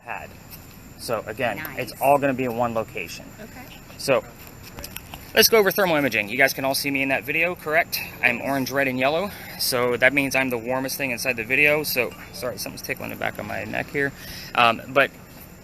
pad. So again, Nice. it's all going to be in one location. Okay. So let's go over thermal imaging. You guys can all see me in that video, correct? I'm orange, red, and yellow. So that means I'm the warmest thing inside the video. So, sorry, something's tickling the back of my neck here. But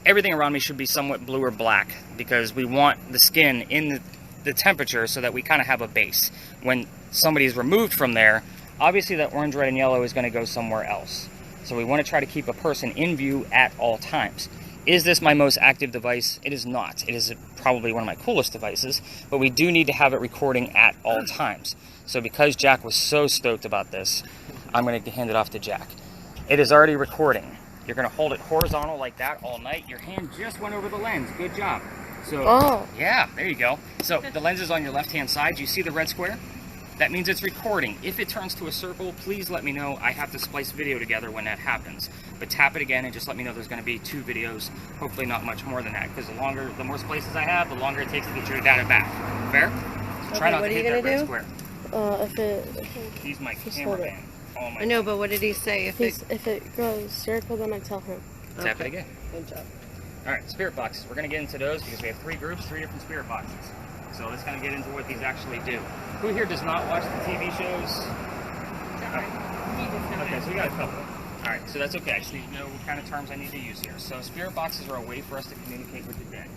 everything around me should be somewhat blue or black because we want the skin in the temperature so that we kind of have a base. When somebody is removed from there, obviously that orange, red, and yellow is going to go somewhere else. So we want to try to keep a person in view at all times. Is this my most active device? It is not. It is probably one of my coolest devices, but we do need to have it recording at all times. So because Jack was so stoked about this, I'm going to hand it off to Jack. It is already recording. You're going to hold it horizontal like that all night. Your hand just went over the lens. Good job. So, yeah, there you go. So the lens is on your left-hand side. You see the red square? That means it's recording. If it turns to a circle, please let me know. I have to splice video together when that happens. But tap it again and just let me know there's going to be 2 videos. Hopefully not much more than that, because the more splices I have, the longer it takes to get your data back. Fair? So try not to hit that red square. He's my cameraman. Oh my. I know, but what did he say? If it goes circle, then I tell him. Tap it again. Good job. All right, spirit boxes. We're going to get into those because we have 3 groups, 3 different spirit boxes. So let's kind of get into what these actually do. Who here does not watch the TV shows? Okay, so we got a couple. All right, so that's okay. I just need to know what kind of terms I need to use here. So spirit boxes are a way for us to communicate with the dead.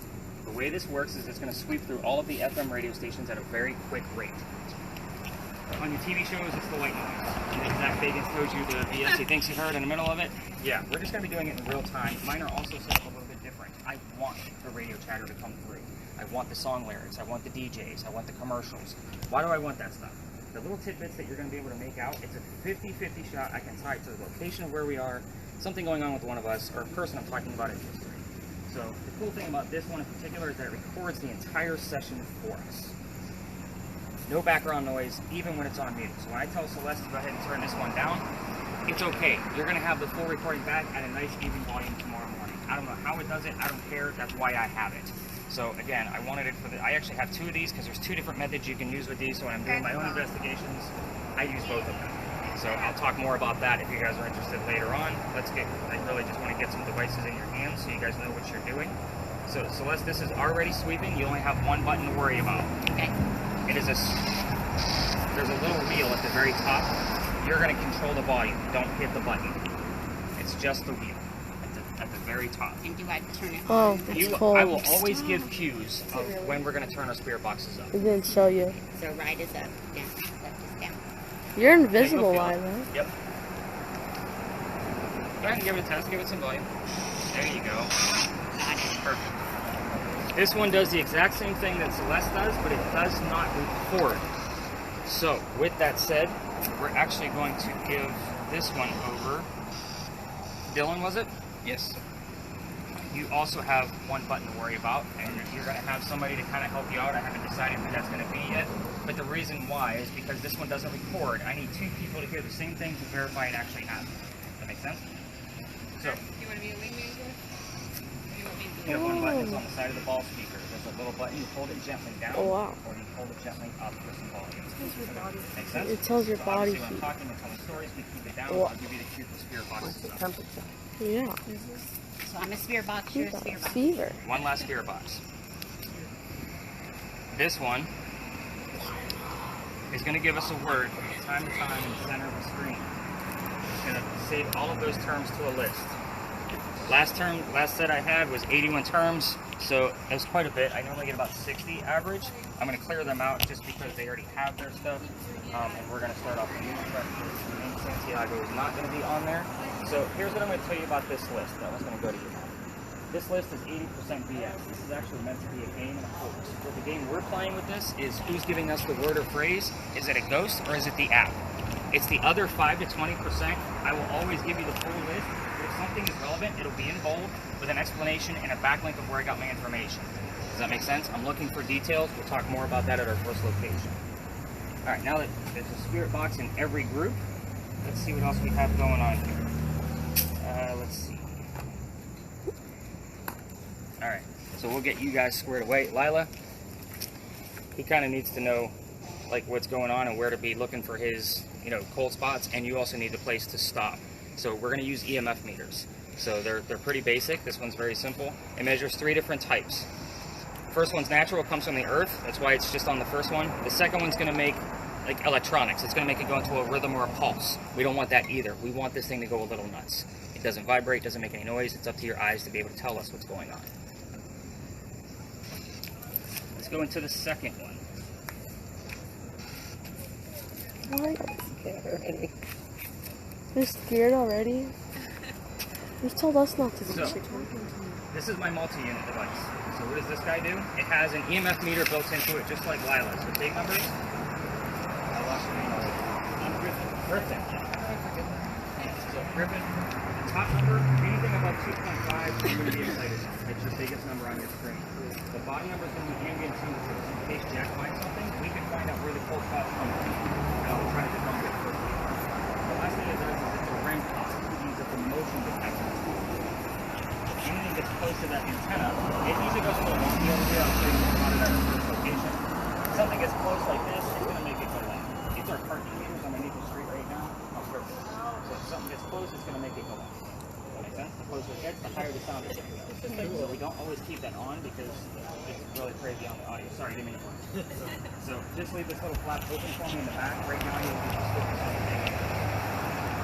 The way this works is it's going to sweep through all of the FM radio stations at a very quick rate. On your TV shows, it's the white noise. And Zach Bagans tells you the BS he thinks he heard in the middle of it. Yeah, we're just going to be doing it in real time. Mine are also set up a little bit different. I want the radio chatter to come through. I want the song lyrics, I want the DJs, I want the commercials. Why do I want that stuff? The little tidbits that you're going to be able to make out, it's a 50-50 shot. I can tie it to the location of where we are, something going on with one of us, or a person I'm talking about in history. So the cool thing about this one in particular is that it records the entire session for us. No background noise, even when it's on mute. So when I tell Celeste to go ahead and turn this one down, it's okay. You're going to have the full recording back at a nice even volume tomorrow morning. I don't know how it does it, I don't care, that's why I have it. So again, I wanted it for I actually have 2 of these because there's 2 different methods you can use with these. So when I'm doing my own investigations, I use both of them. So I'll talk more about that if you guys are interested later on. I really just want to get some devices in your hands so you guys know what you're doing. So Celeste, this is already sweeping. You only have 1 button to worry about. Okay. It is there's a little wheel at the very top. You're going to control the volume. Don't hit the button. It's just the wheel. At the very top. And do I turn it on? I will always give cues of when we're going to turn our spirit boxes up. And then show you. So right is up, down, left is down. You're invisible, Lila. Yep. Go ahead and give it a test. Give it some volume. There you go. Got it. Perfect. This one does the exact same thing that Celeste does, but it does not record. So, with that said, we're actually going to give this one over. Dylan, was it? Yes. You also have 1 button to worry about, and you're going to have somebody to kind of help you out. I haven't decided who that's going to be yet, but the reason why is because this one doesn't record. I need 2 people to hear the same thing to verify it actually happened. Does that make sense? So, You want to be a wingman? you have 1 button that's on the side of the ball speaker. There's a little button. You hold it gently down, or you hold it gently up for some volume. Make sense? It tells your body when I'm heat. talking and telling stories, we keep it down. I'll give you the cue for spirit boxes. Yeah. So I'm a spirit box, you're a spirit box. Fever. 1 last spirit box. This one is going to give us a word from time to time in the center of the screen. It's going to save all of those terms to a list. Last set I had was 81 terms, so it was quite a bit. I normally get about 60 average. I'm going to clear them out just because they already have their stuff, and we're going to start off with new stuff. Santiago is not going to be on there. So here's what I'm going to tell you about this list. That one's going to go to you. This list is 80% BS. This is actually meant to be a game and a hoax. What the game we're playing with this is who's giving us the word or phrase. Is it a ghost or is it the app? It's the other 5 to 20%. I will always give you the full list. If something is relevant, it'll be in bold with an explanation and a backlink of where I got my information. Does that make sense? I'm looking for details. We'll talk more about that at our first location. All right, now that there's a spirit box in every group, let's see what else we have going on here. Let's see. All right, so we'll get you guys squared away. Lila, he kind of needs to know like what's going on and where to be looking for his, cold spots, and you also need the place to stop. So we're going to use EMF meters. So they're pretty basic. This one's very simple. It measures 3 different types. First one's natural, it comes from the earth. That's why it's just on the first one. The second one's gonna make like electronics. It's gonna make it go into a rhythm or a pulse. We don't want that either. We want this thing to go a little nuts. It doesn't vibrate, doesn't make any noise. It's up to your eyes to be able to tell us what's going on. Let's go into the second one. You're scared already? You told us not to be So, scared. this is my multi-unit device. So what does this guy do? It has an EMF meter built into it, just like Lila's. So take numbers. I lost your name already. I'm Griffin. Griffin. So Griffin, the top number, anything above 2.5, you're going to be excited about. It's your biggest number on your screen. The body number is going to be ambient temperature. So in case Jack finds something, we can find out where the cold spot's coming from. And I'll try to debunk it quickly. The last thing it does is it's a ring pop. It means it's a motion detector. Anything that's close to that antenna, it usually goes a little wonky over here. I'll show you a lot of that in this location. If something gets close like this, it's going to make it go loud. These are parking meters underneath the street right now on purpose. So if something gets close, it's going to make it go loud. Does that make sense? The closer it gets, the higher the sound is going to go. So we don't always keep that on because it's really crazy on the audio. Sorry, didn't mean to work. So just leave this little flap open for me in the back. Right now, you'll be just focused on the thing.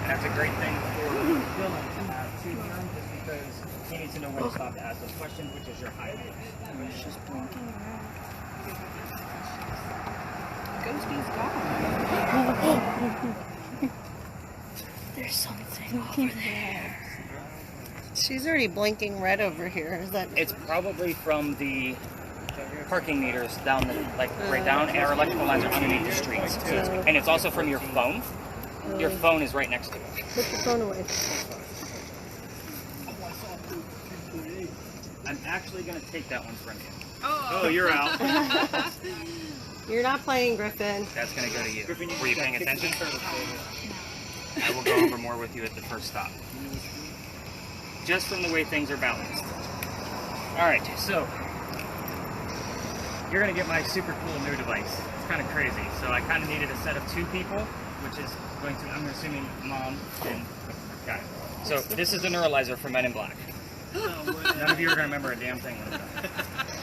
And that's a great thing for Dylan to have too, just because he needs to know when to stop to ask those questions, which is your high. She's blinking around. Ghosty's gone. There's something over there. She's already blinking red over here. Is that? It's probably from the parking meters down the, right down, and our electrical lines are underneath the streets. And it's also from your phone. Your phone is right next to it. Put your phone away. I'm actually going to take that one from you. Oh, you're out. You're not playing, Griffin. That's going to go to you. Were you paying attention? I will go over more with you at the first stop. Just from the way things are balanced. Alright, so you're going to get my super cool new device. It's kind of crazy. So I kind of needed a set of 2 people, which is going to, I'm assuming, Mom and guy. So this is the neuralizer for Men in Black. None of you are going to remember a damn thing.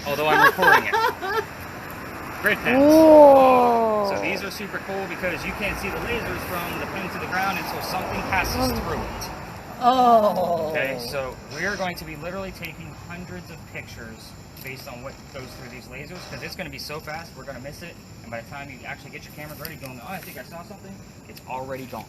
Although I'm recording it. Grid pens. Whoa. So these are super cool because you can't see the lasers from the pin to the ground until something passes through it. Oh. Okay, so we're going to be literally taking hundreds of pictures based on what goes through these lasers because it's going to be so fast, we're going to miss it. And by the time you actually get your camera ready, going, oh, I think I saw something, it's already gone.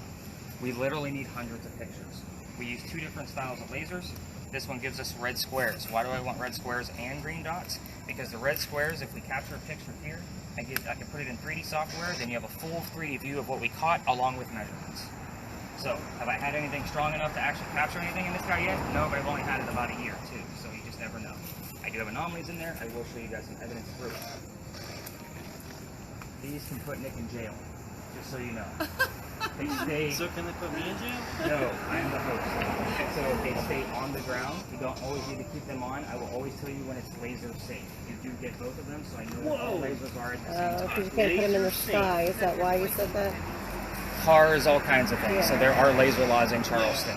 We literally need hundreds of pictures. We use 2 different styles of lasers. This one gives us red squares. Why do I want red squares and green dots? Because the red squares, if we capture a picture here, I can put it in 3D software, then you have a full 3D view of what we caught along with measurements. So, have I had anything strong enough to actually capture anything in this guy yet? No, but I've only had it about a year too, so you just never know. I do have anomalies in there. I will show you guys some evidence through it. These can put Nick in jail, just so you know. They stay... So can they put me in jail? No, I'm the host. So they stay on the ground. You don't always need to keep them on. I will always tell you when it's laser safe. You do get both of them, so I know what all lasers are at the same time. Because you can't put them in the sky. Is that why you said that? Cars, all kinds of things. Yeah. So there are laser laws in Charleston.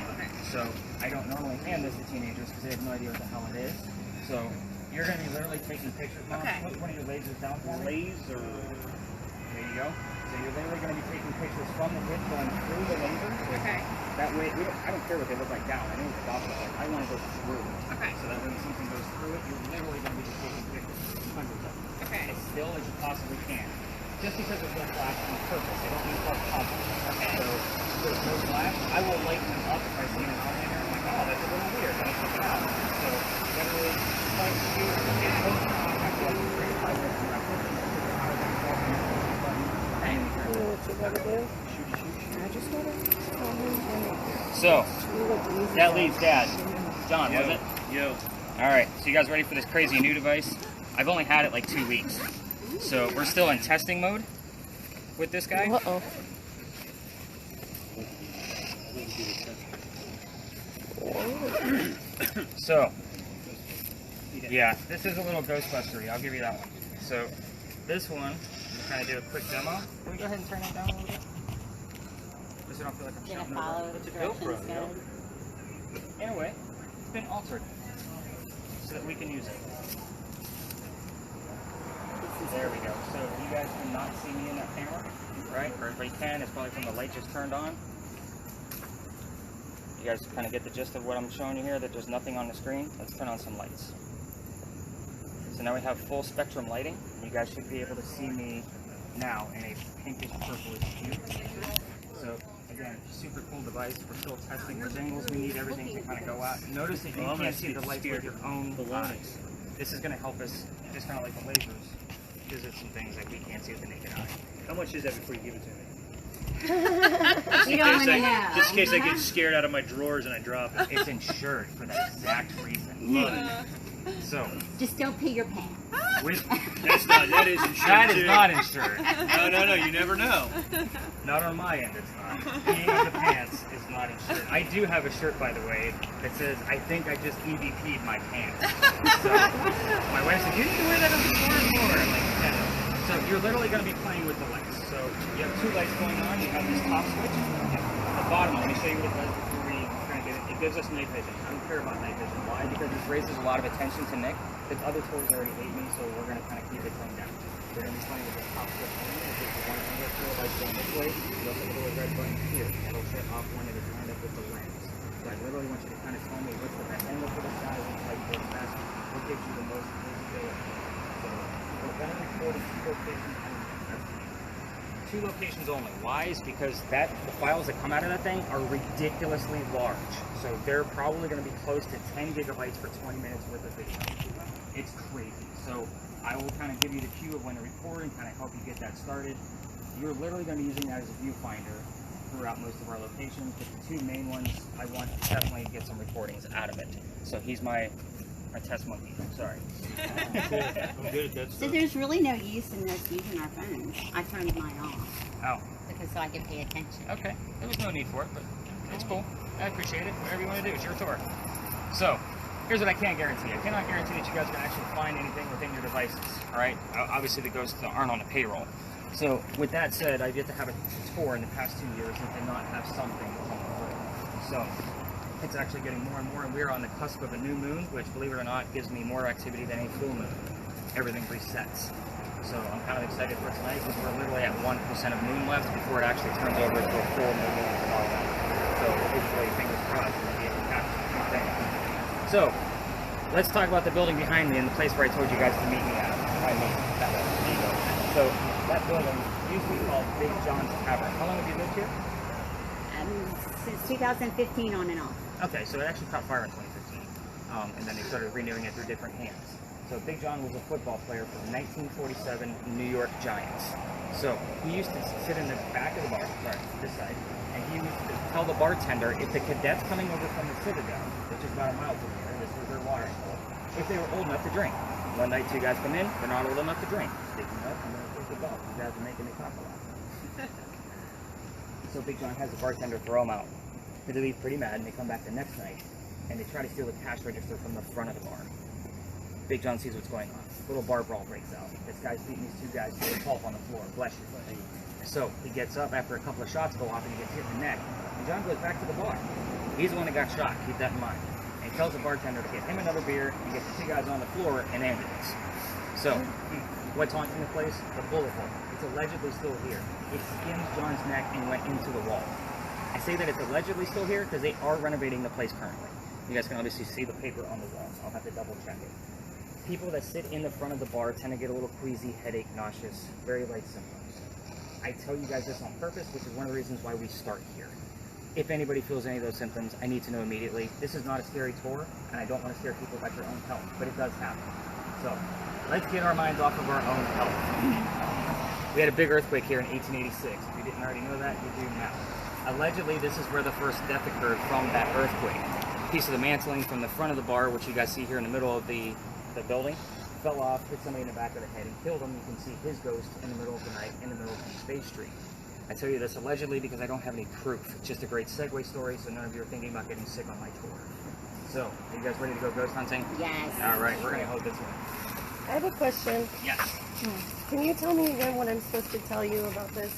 So I don't normally hand this to teenagers because they have no idea what the hell it is. So you're going to be literally taking pictures. Mom, Okay. put one of your lasers down for me. Laser. There you go. So you're literally going to be taking pictures from the hip going through the laser. okay. That way, I don't care what they look like down. I know what the box looks like. I want to go through. Okay. So that when something goes through it, you're literally going to be just taking pictures, hundreds of them. Okay. As still as you possibly can. Just because there's no flash on purpose. They don't need to pop. Okay. So there's no flash. I will lighten them up if I see an anomaly there. I'm like, oh, that's a little weird. Let me check it out. So generally, point to you, get close to contact with the great library. You know what you gotta do? I just gotta tell him. So, You look easy. that leaves Dad. John, was it? Yo. Alright, so you guys ready for this crazy new device? I've only had it like 2 weeks. So we're still in testing mode with this guy. Uh-oh. So, yeah, this is a little Ghostbustery, I'll give you that one. So, this one, I'm kind of do a quick demo. Can we go ahead and turn that down a little bit? Just so I don't feel like I'm Did it shouting follow over. the GoPro, directions yo. good? Anyway, been altered so that we can use it. There we go. So you guys cannot see me in that camera, right? Or if you can, it's probably from the light just turned on. You guys kind of get the gist of what I'm showing you here, that there's nothing on the screen. Let's turn on some lights. So now we have full spectrum lighting. You guys should be able to see me now in a pinkish purplish hue. So again, super cool device. We're still testing those angles. We need everything to kind of go out. Notice that you can't see the lights with your own eyes. This is going to help us, just kind of like the lasers, visit some things that we can't see with the naked eye. How much is that before you give it to me? You don't want to know. Just in case I get scared out of my drawers and I drop it. It's insured for that exact reason. So, Just don't pee your pants. with That is insured. that is too. not insured. No, you never know. Not on my end, it's not. Peeing in the pants is not insured. I do have a shirt, by the way, that says, I think I just EVP'd my pants. So, my wife said, you need to wear that on the floor more. I'm like, yeah. So, you're literally going to be playing with the lights. So, you have two lights going on. You have this top switch. The bottom one, let me show you what it does before we crank it. It gives us night vision. I don't care about night vision. Why? Because this raises a lot of attention to Nick. His other toys already hate me, so we're going to kind of keep it toned down. We're going to be playing with the top switch only. If you want to underscore lights going this way, you also have a little red button here. That'll shut off when it is lined up with the lens. So I literally want you to kind of tell me what's the best angle for the size and like the best, what gives you the most visibility. So we're going to record in two locations only. Two locations only. Why? Is because the files that come out of that thing are ridiculously large. So they're probably going to be close to 10 gigabytes for 20 minutes worth of video. It's crazy. So I will kind of give you the cue of when to record and kind of help you get that started. You're literally going to be using that as a viewfinder throughout most of our locations, but the two main ones, I want to definitely get some recordings out of it. So he's my test monkey. Sorry. I'm good at that So stuff. there's really no use in us using our phones. I turned mine off Oh, because so I can pay attention. okay. There was no need for it, but it's cool. I appreciate it. Whatever you want to do, it's your tour. So, here's what I can't guarantee. I cannot guarantee that you guys can actually find anything within your devices, all right? Obviously, the ghosts aren't on the payroll. So, with that said, I get to have a tour in the past 2 years and did not have something come through. So, it's actually getting more and more, and we're on the cusp of a new moon, which, believe it or not, gives me more activity than a full moon. Everything resets. So, I'm kind of excited for tonight because we're literally at 1% of moon left before it actually turns over to a full moon tomorrow night. So, hopefully, fingers crossed, we'll be able to capture some things. So, let's talk about the building behind me and the place where I told you guys to meet me at. So, that building used to be called Big John's Tavern. How long have you lived here? Since 2015 on and off. Okay, so it actually caught fire in 2015. And then they started renewing it through different hands. So Big John was a football player for the 1947 New York Giants. So he used to sit in the back of the bar, right, this side, and he used to tell the bartender if the cadets coming over from the Citadel, which is about a mile from here, this was their watering hole, if they were old enough to drink. One night, two guys come in, they're not old enough to drink. Speaking of, I'm going to take the ball. You guys are making me talk a lot. So Big John has the bartender throw them out. They leave pretty mad, and they come back the next night, and they try to steal the cash register from the front of the bar. Big John sees what's going on. Little bar brawl breaks out. This guy's beating these two guys to a pulp on the floor. Bless you. So he gets up after a couple of shots go off, and he gets hit in the neck. And John goes back to the bar. He's the one that got shot. Keep that in mind. And he tells the bartender to get him another beer, and get the two guys on the floor and ambulance. So, what's haunting the place? The bullet hole. It's allegedly still here. It skinned John's neck and went into the wall. I say that it's allegedly still here because they are renovating the place currently. You guys can obviously see the paper on the wall. I'll have to double check it. People that sit in the front of the bar tend to get a little queasy, headache, nauseous, very light symptoms. I tell you guys this on purpose, which is one of the reasons why we start here. If anybody feels any of those symptoms, I need to know immediately. This is not a scary tour, and I don't want to scare people about your own health, but it does happen. So, let's get our minds off of our own health. We had a big earthquake here in 1886. If you didn't already know that, you do now. Allegedly, this is where the first death occurred from that earthquake. A piece of the mantling from the front of the bar, which you guys see here in the middle of the building, fell off, hit somebody in the back of the head, and killed him. You can see his ghost in the middle of the night in the middle of East Bay Street. I tell you this allegedly because I don't have any proof. It's just a great segue story, so none of you are thinking about getting sick on my tour. So, are you guys ready to go ghost hunting? Yes. All right, we're going to hold this one. I have a question. Yes. Can you tell me again what I'm supposed to tell you about this?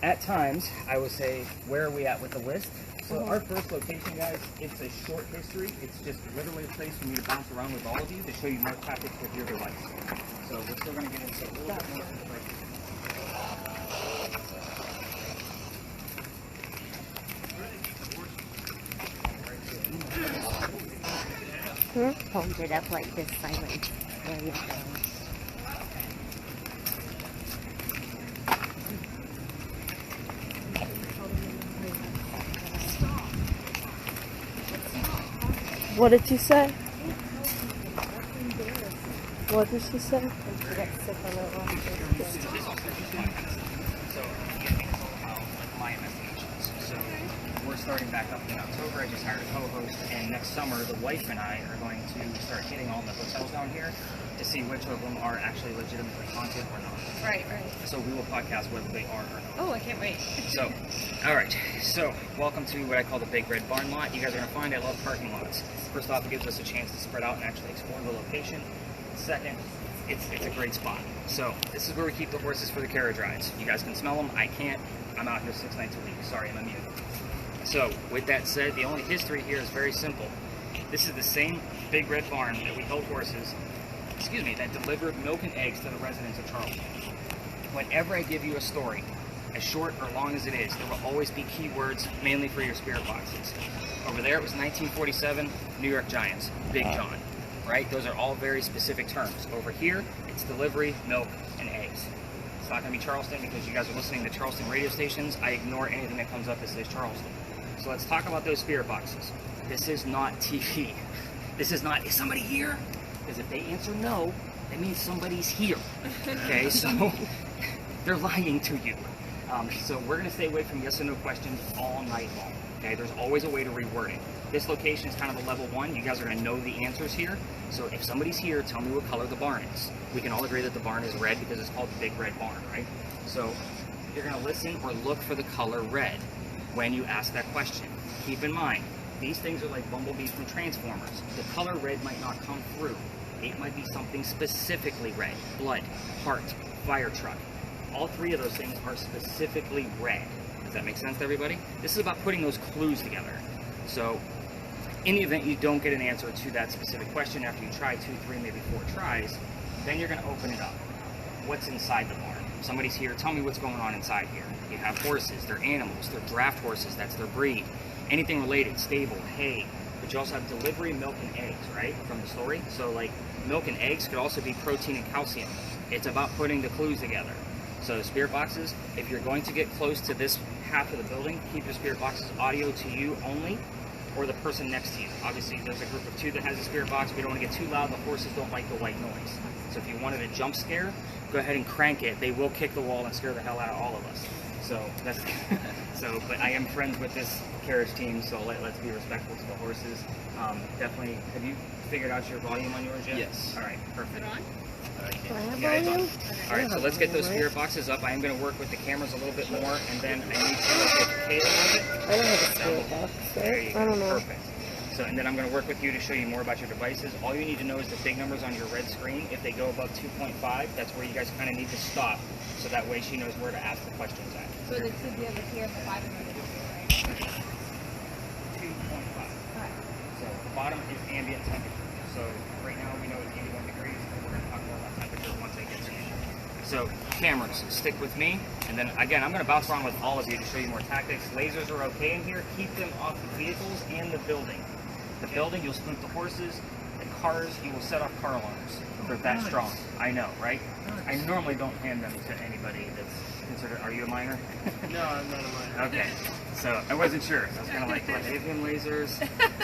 At times, I will say, where are we at with the list? So our first location, guys, it's a short history. It's just literally a place for me to bounce around with all of you to show you more tactics with your device. So we're still going to get into a little bit more devices. Hold it up like this silent. There you go. What did she say? What did she say? So again, it's all about like my investigations. So we're starting back up in October. I just hired a co-host, and next summer the wife and I are going to start hitting all the hotels down here to see which of them are actually legitimately haunted or not. Right, right. So we will podcast whether they are or not. Oh, I can't wait. So, all right. So, welcome to what I call the Big Red Barn Lot. You guys are going to find I love parking lots. First off, it gives us a chance to spread out and actually explore the location. Second, it's a great spot. So, this is where we keep the horses for the carriage rides. You guys can smell them. I can't. I'm out here 6 nights a week. Sorry, I'm immune. So, with that said, the only history here is very simple. This is the same Big Red Barn that we held horses, that delivered milk and eggs to the residents of Charleston. Whenever I give you a story, as short or long as it is, there will always be keywords, mainly for your spirit boxes. Over there, it was 1947, New York Giants, Big John, right? Those are all very specific terms. Over here, it's delivery, milk, and eggs. It's not going to be Charleston because you guys are listening to Charleston radio stations. I ignore anything that comes up that says Charleston. So let's talk about those spirit boxes. This is not TV. This is not, is somebody here? Because if they answer no, that means somebody's here. Okay, so they're lying to you. So we're going to stay away from yes or no questions all night long. Okay, there's always a way to reword it. This location is kind of a level 1. You guys are going to know the answers here. So if somebody's here, tell me what color the barn is. We can all agree that the barn is red because it's called the Big Red Barn, right? So you're going to listen or look for the color red when you ask that question. Keep in mind, these things are like bumblebees from Transformers. The color red might not come through. It might be something specifically red. Blood, heart, fire truck. All 3 of those things are specifically red. Does that make sense to everybody? This is about putting those clues together. So, in the event you don't get an answer to that specific question after you try 2, 3, maybe 4 tries, then you're going to open it up. What's inside the barn? Somebody's here, tell me what's going on inside here. You have horses, they're animals, they're draft horses, that's their breed. Anything related, stable, hay. But you also have delivery, milk, and eggs, right, from the story. So, like, milk and eggs could also be protein and calcium. It's about putting the clues together. So spirit boxes, if you're going to get close to this half of the building, keep your spirit boxes audio to you only, or the person next to you. Obviously, there's a group of 2 that has a spirit box. We don't want to get too loud. The horses don't like the white noise. So if you wanted a jump scare, go ahead and crank it. They will kick the wall and scare the hell out of all of us. So that's but I am friends with this carriage team, so let's be respectful to the horses. Definitely, have you figured out your volume on yours yet? Yes. All right, perfect. Yeah, it's on. All right, so let's get those spirit boxes up. I am going to work with the cameras a little bit more, and then I need to look at Kayla with it. I don't have a spirit box, There you right? go. I don't know. Perfect. So, and then I'm going to work with you to show you more about your devices. All you need to know is the big numbers on your red screen. If they go above 2.5, that's where you guys kind of need to stop, so that way she knows where to ask the questions at. So the 2 be over here and the 5 is over here, right? 2.5. So the bottom is ambient temperature. So right now we know it's 81 degrees, and we're going to talk more about temperature once I get to you. So cameras, stick with me, and then again, I'm going to bounce around with all of you to show you more tactics. Lasers are okay in here. Keep them off the vehicles and the building. The building, you'll spook the horses. The cars, you will set off car alarms. They're that strong. I know, right? I normally don't hand them to anybody that's considered. Are you a minor? No, I'm not a minor. Okay. So I wasn't sure. So I was kind of like, do I give him lasers?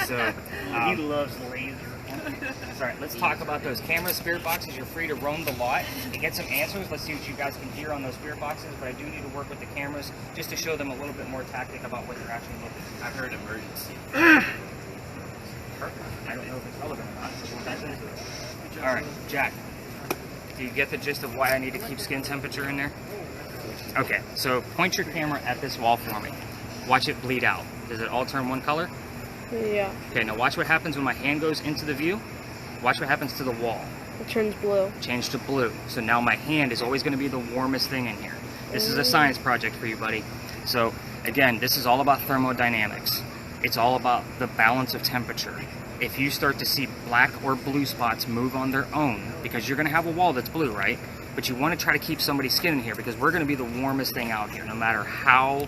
So He loves laser. Sorry, let's talk about those cameras, spirit boxes. You're free to roam the lot and get some answers. Let's see what you guys can hear on those spirit boxes, but I do need to work with the cameras just to show them a little bit more tactic about what they're actually looking for. I've heard emergency. Perfect. I don't know if it's relevant or not, so we'll dive into it. All right, Jack, do you get the gist of why I need to keep skin temperature in there? Okay, so point your camera at this wall for me. Watch it bleed out. Does it all turn one color? Yeah, Okay, now watch what happens when my hand goes into the view. Watch what happens to the wall. it turns blue. Change to blue. So now my hand is always going to be the warmest thing in here. This is a science project for you, buddy. So again, this is all about thermodynamics. It's all about the balance of temperature. If you start to see black or blue spots move on their own, because you're gonna have a wall that's blue, right? But you wanna try to keep somebody's skin in here because we're gonna be the warmest thing out here, no matter how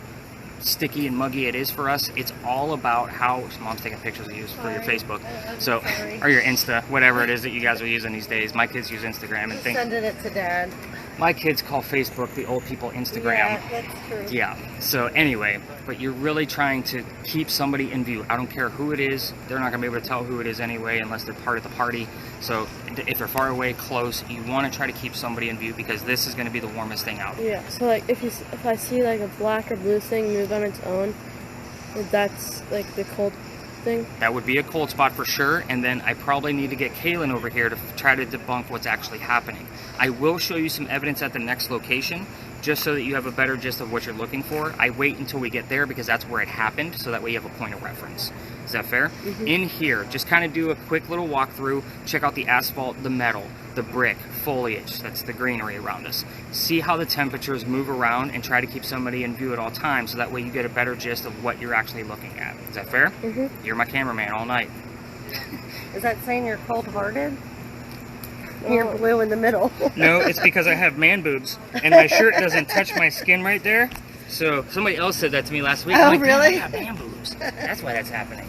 sticky and muggy it is for us. It's all about how Mom's taking pictures of you for your Facebook, so or your Insta, whatever it is that you guys are using these days. My kids use Instagram and think Sending it to Dad. my kids call Facebook the old people Instagram. Yeah, that's true. Yeah, so anyway, but you're really trying to keep somebody in view. I don't care who it is, they're not gonna be able to tell who it is anyway unless they're part of the party. So if they're far away, close, you wanna try to keep somebody in view because this is gonna be the warmest thing out. Yeah, so like if I see like a black or blue thing move on its own, that's like the cold thing. That would be a cold spot for sure, and then I probably need to get Kaylin over here to try to debunk what's actually happening. I will show you some evidence at the next location, just so that you have a better gist of what you're looking for. I wait until we get there because that's where it happened, so that way you have a point of reference. Is that fair? Mm-hmm. In here, just kind of do a quick little walkthrough, check out the asphalt, the metal, the brick, foliage, that's the greenery around us. See how the temperatures move around and try to keep somebody in view at all times, so that way you get a better gist of what you're actually looking at. Is that fair? Mm-hmm. You're my cameraman all night. Is that saying you're cold-hearted? You're blue in the middle. No, it's because I have man boobs and my shirt doesn't touch my skin right there. So somebody else said that to me last week. Oh, I'm like, really? "God, I have man boobs." That's why that's happening.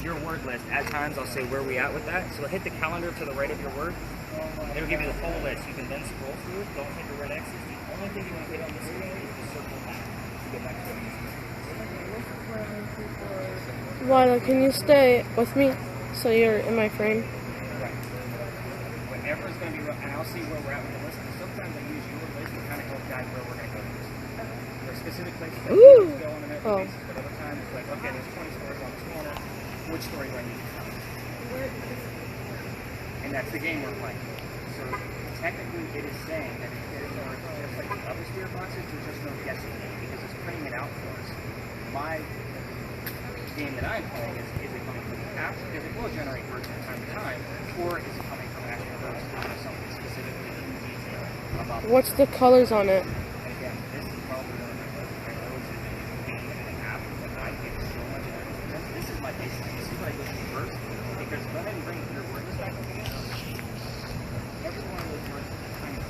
Your word list. At times I'll say where we at with that. So hit the calendar to the right of your word. It'll give you the full list. You can then scroll through it. Don't hit the red X's. The only thing you want to hit on the screen is the circle back to get back to it. Lila, can you stay with me so you're in my frame? Right. Whatever is going to be, and I'll see where we're at with the list. Because sometimes I use your list to kind of help guide where we're going to go next. There are specific places that we need to go on an every basis, but other times it's like, okay, there's 20 stores on this corner. Which story do I need to tell? And that's the game we're playing. So technically, it is saying that if there's no, just like the other spirit boxes, there's just no guessing game because it's printing it out for us. My game that I'm playing is it coming from the app because it will generate words from time to time, or is it coming from actual words or something specifically in detail about What's the colors on it? and again, this is probably one of my most priorities in an app that I get so much evidence. This is my basis. This is what I go through first because go ahead and bring your word list back again. Every one of those words is kind of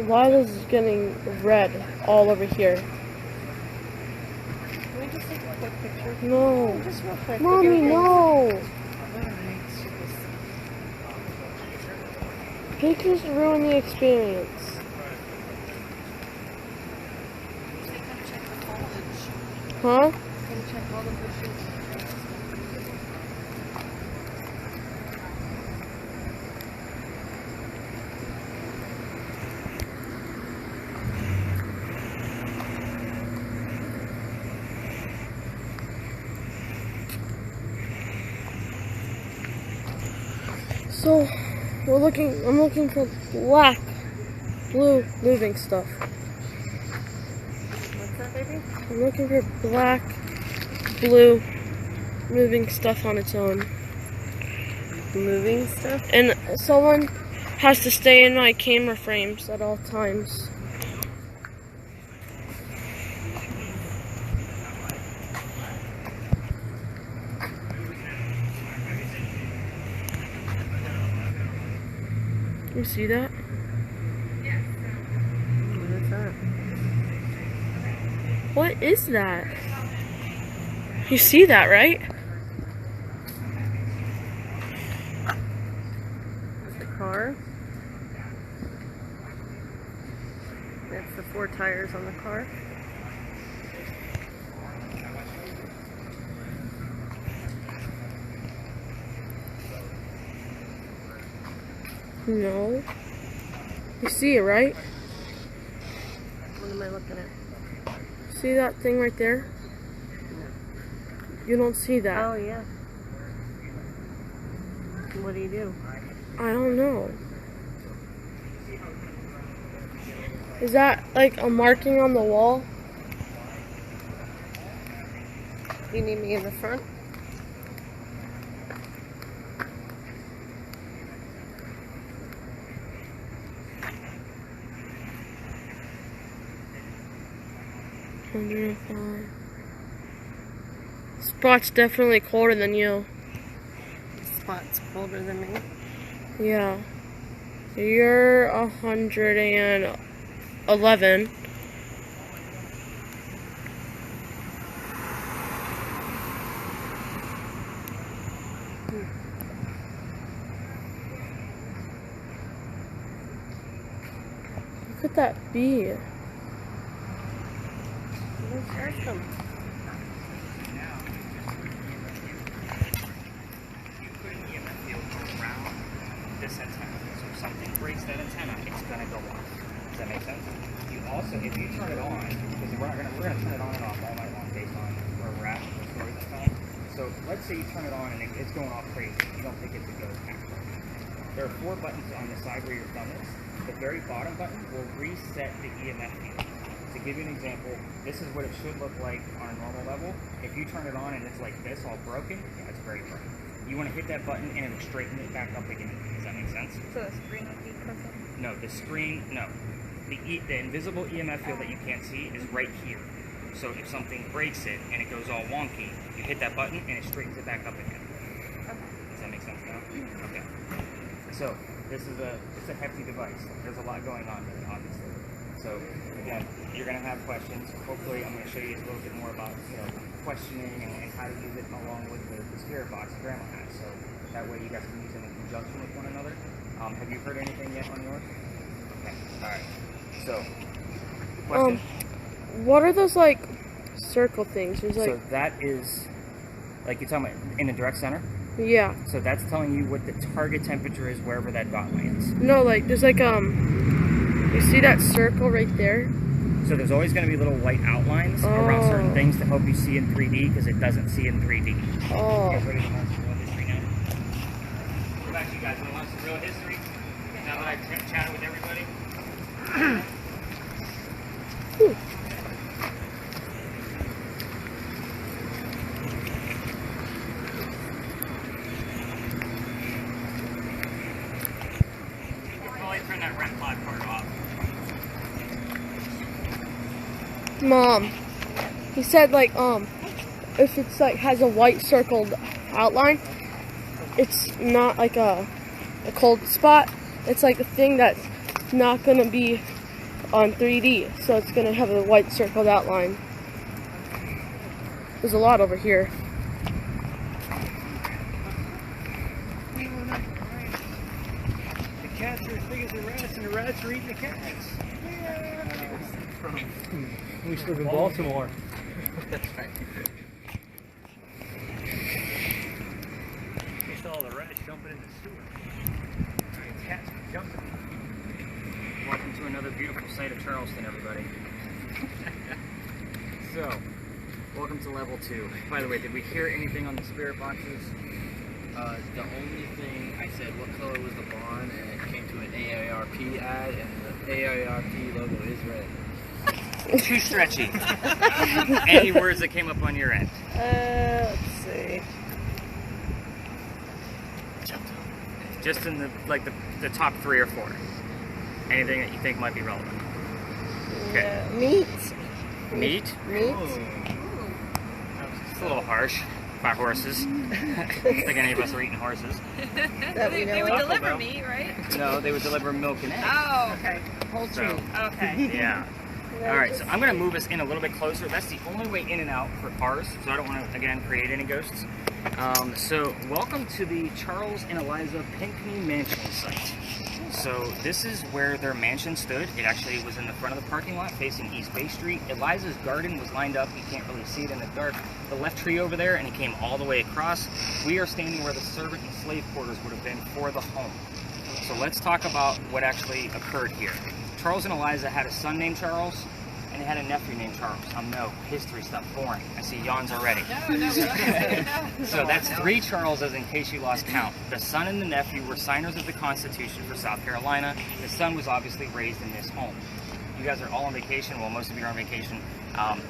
Lila's getting red all over here. Can we just take a quick picture? No. Just real quick. Mommy, no. Pictures ruin the experience. Huh? So, I'm looking for black, blue moving stuff. What's that, baby? I'm looking for black, blue moving stuff on its own. Moving stuff? And someone has to stay in my camera frames at all times. You see that? What is that? What is that? You see that, right? The car? That's the 4 tires on the car. No. You see it, right? What am I looking at? See that thing right there? You don't see that. Oh, yeah. What do you do? I don't know. Is that like a marking on the wall? You need me in the front? 105. Spot's definitely colder than you. Spot's colder than me. Yeah. You're 111. What could that be? Let's ask them. You put an EMF field around this antenna. So if something breaks that antenna, it's gonna go off. Does that make sense? You also, if you turn it on, because we're gonna turn it on and off all night long based on where we're at with the stories and stuff. So let's say you turn it on and it's going off crazy. You don't think it's a ghost actually. There are 4 buttons on the side where your thumb is. The very bottom button will reset the EMF field. To give you an example, this is what it should look like on a normal level. If you turn it on and it's like this, all broken, yeah, it's very bright. You want to hit that button and it'll straighten it back up again. Does that make sense? So the screen would be crooked? No, the screen, no. The invisible EMF field that you can't see is right here. So if something breaks it and it goes all wonky, you hit that button and it straightens it back up again. Okay. Does that make sense now? Okay. So this is it's a hefty device. There's a lot going on here, obviously. So again, you're going to have questions. Hopefully, I'm going to show you a little bit more about questioning and how to use it along with the spirit box Grandma has. So that way, you guys can use them in conjunction with one another. Have you heard anything yet on yours? Okay. All right. So, question. What are those like circle things? There's like So that is like you're talking about in the direct center. yeah. So that's telling you what the target temperature is wherever that dot line is. No, like there's like you see that circle right there? So there's always going to be little white outlines around certain things to help you see in 3D because it doesn't see in 3D. Oh. Get ready to learn some real history now. Go back to you guys. Want to learn some real history? Now that I've chatted with everybody. Probably turn that red flag part off. Mom, he said like if it's like has a white circled outline, it's not like a cold spot. It's like a thing that's not gonna be on 3D, so it's gonna have a white circled outline. There's a lot over here. The cats are as big as the rats, and the rats are eating the cats. We used to live in Baltimore. That's right. We saw all the rats jumping in the sewer. The cats were jumping. Welcome to another beautiful site of Charleston, everybody. So, welcome to level 2. By the way, did we hear anything on the spirit boxes? The only thing I said, what color was the barn, and it came to an AARP ad, and the AARP logo is red. Too stretchy. Any words that came up on your end? Let's see. Just in the top 3 or 4. Anything that you think might be relevant? Okay. Meat. Meat? Meat. It's a little harsh. By horses. I don't think any of us are eating horses. That we They know would of. deliver meat, right? No, they would deliver milk and eggs. Oh, okay. Poultry. So, Okay. yeah. Alright, so I'm going to move us in a little bit closer. That's the only way in and out for cars, so I don't want to, again, create any ghosts. So, welcome to the Charles and Eliza Pinckney Mansion site. So, this is where their mansion stood. It actually was in the front of the parking lot facing East Bay Street. Eliza's garden was lined up. You can't really see it in the dark. The left tree over there, and it came all the way across. We are standing where the servant and slave quarters would have been for the home. So, let's talk about what actually occurred here. Charles and Eliza had a son named Charles, and they had a nephew named Charles. No history stuff, boring. I see yawns already. No, So that's 3 Charleses in case you lost count. The son and the nephew were signers of the Constitution for South Carolina. The son was obviously raised in this home. You guys are all on vacation. Well, most of you are on vacation.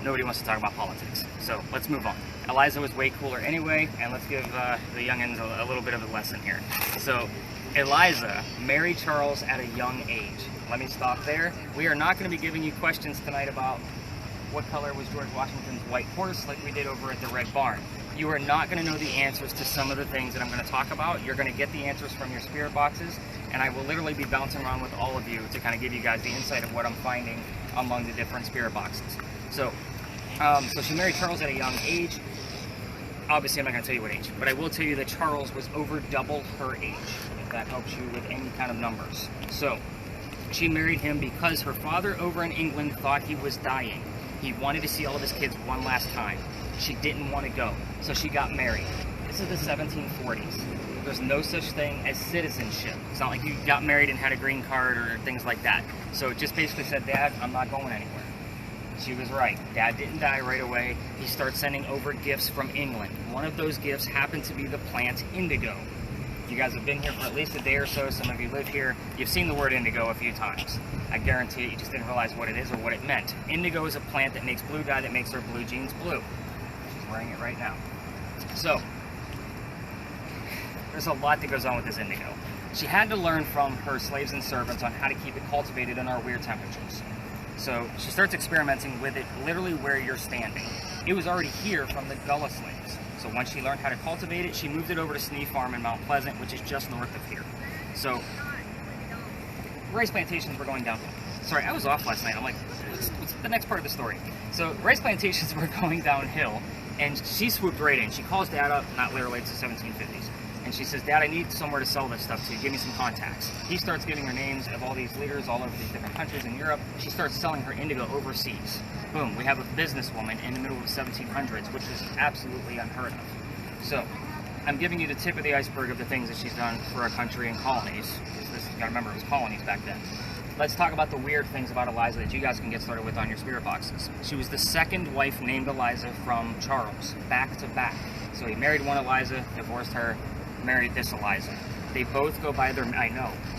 Nobody wants to talk about politics. So let's move on. Eliza was way cooler anyway, and let's give the youngins a little bit of a lesson here. So Eliza married Charles at a young age. Let me stop there. We are not going to be giving you questions tonight about what color was George Washington's white horse, like we did over at the Red Barn. You are not going to know the answers to some of the things that I'm going to talk about. You're going to get the answers from your spirit boxes, and I will literally be bouncing around with all of you to kind of give you guys the insight of what I'm finding among the different spirit boxes. So she married Charles at a young age. Obviously, I'm not going to tell you what age, but I will tell you that Charles was over double her age, if that helps you with any kind of numbers. So she married him because her father over in England thought he was dying. He wanted to see all of his kids one last time. She didn't want to go, so she got married. This is the 1740s. There's no such thing as citizenship. It's not like you got married and had a green card or things like that. So it just basically said, Dad, I'm not going anywhere. She was right. Dad didn't die right away. He starts sending over gifts from England. One of those gifts happened to be the plant indigo. You guys have been here for at least a day or so. Some of you live here. You've seen the word indigo a few times. I guarantee it, you just didn't realize what it is or what it meant. Indigo is a plant that makes blue dye that makes her blue jeans blue. She's wearing it right now. So, there's a lot that goes on with this indigo. She had to learn from her slaves and servants on how to keep it cultivated in our weird temperatures. So she starts experimenting with it literally where you're standing. It was already here from the Gullah slaves. So once she learned how to cultivate it, she moved it over to Sneed Farm in Mount Pleasant, which is just north of here. So rice plantations were going downhill. Sorry, I was off last night. I'm like, what's the next part of the story? So rice plantations were going downhill, and she swooped right in. She calls Dad up, not literally, it's the 1750s. And she says, Dad, I need somewhere to sell this stuff to. Give me some contacts. He starts giving her names of all these leaders all over these different countries in Europe. She starts selling her indigo overseas. Boom, we have a businesswoman in the middle of the 1700s, which is absolutely unheard of. So, I'm giving you the tip of the iceberg of the things that she's done for our country and colonies. Because you gotta remember, it was colonies back then. Let's talk about the weird things about Eliza that you guys can get started with on your spirit boxes. She was the second wife named Eliza from Charles, back to back. So he married one Eliza, divorced her, married this Eliza. They both go by their,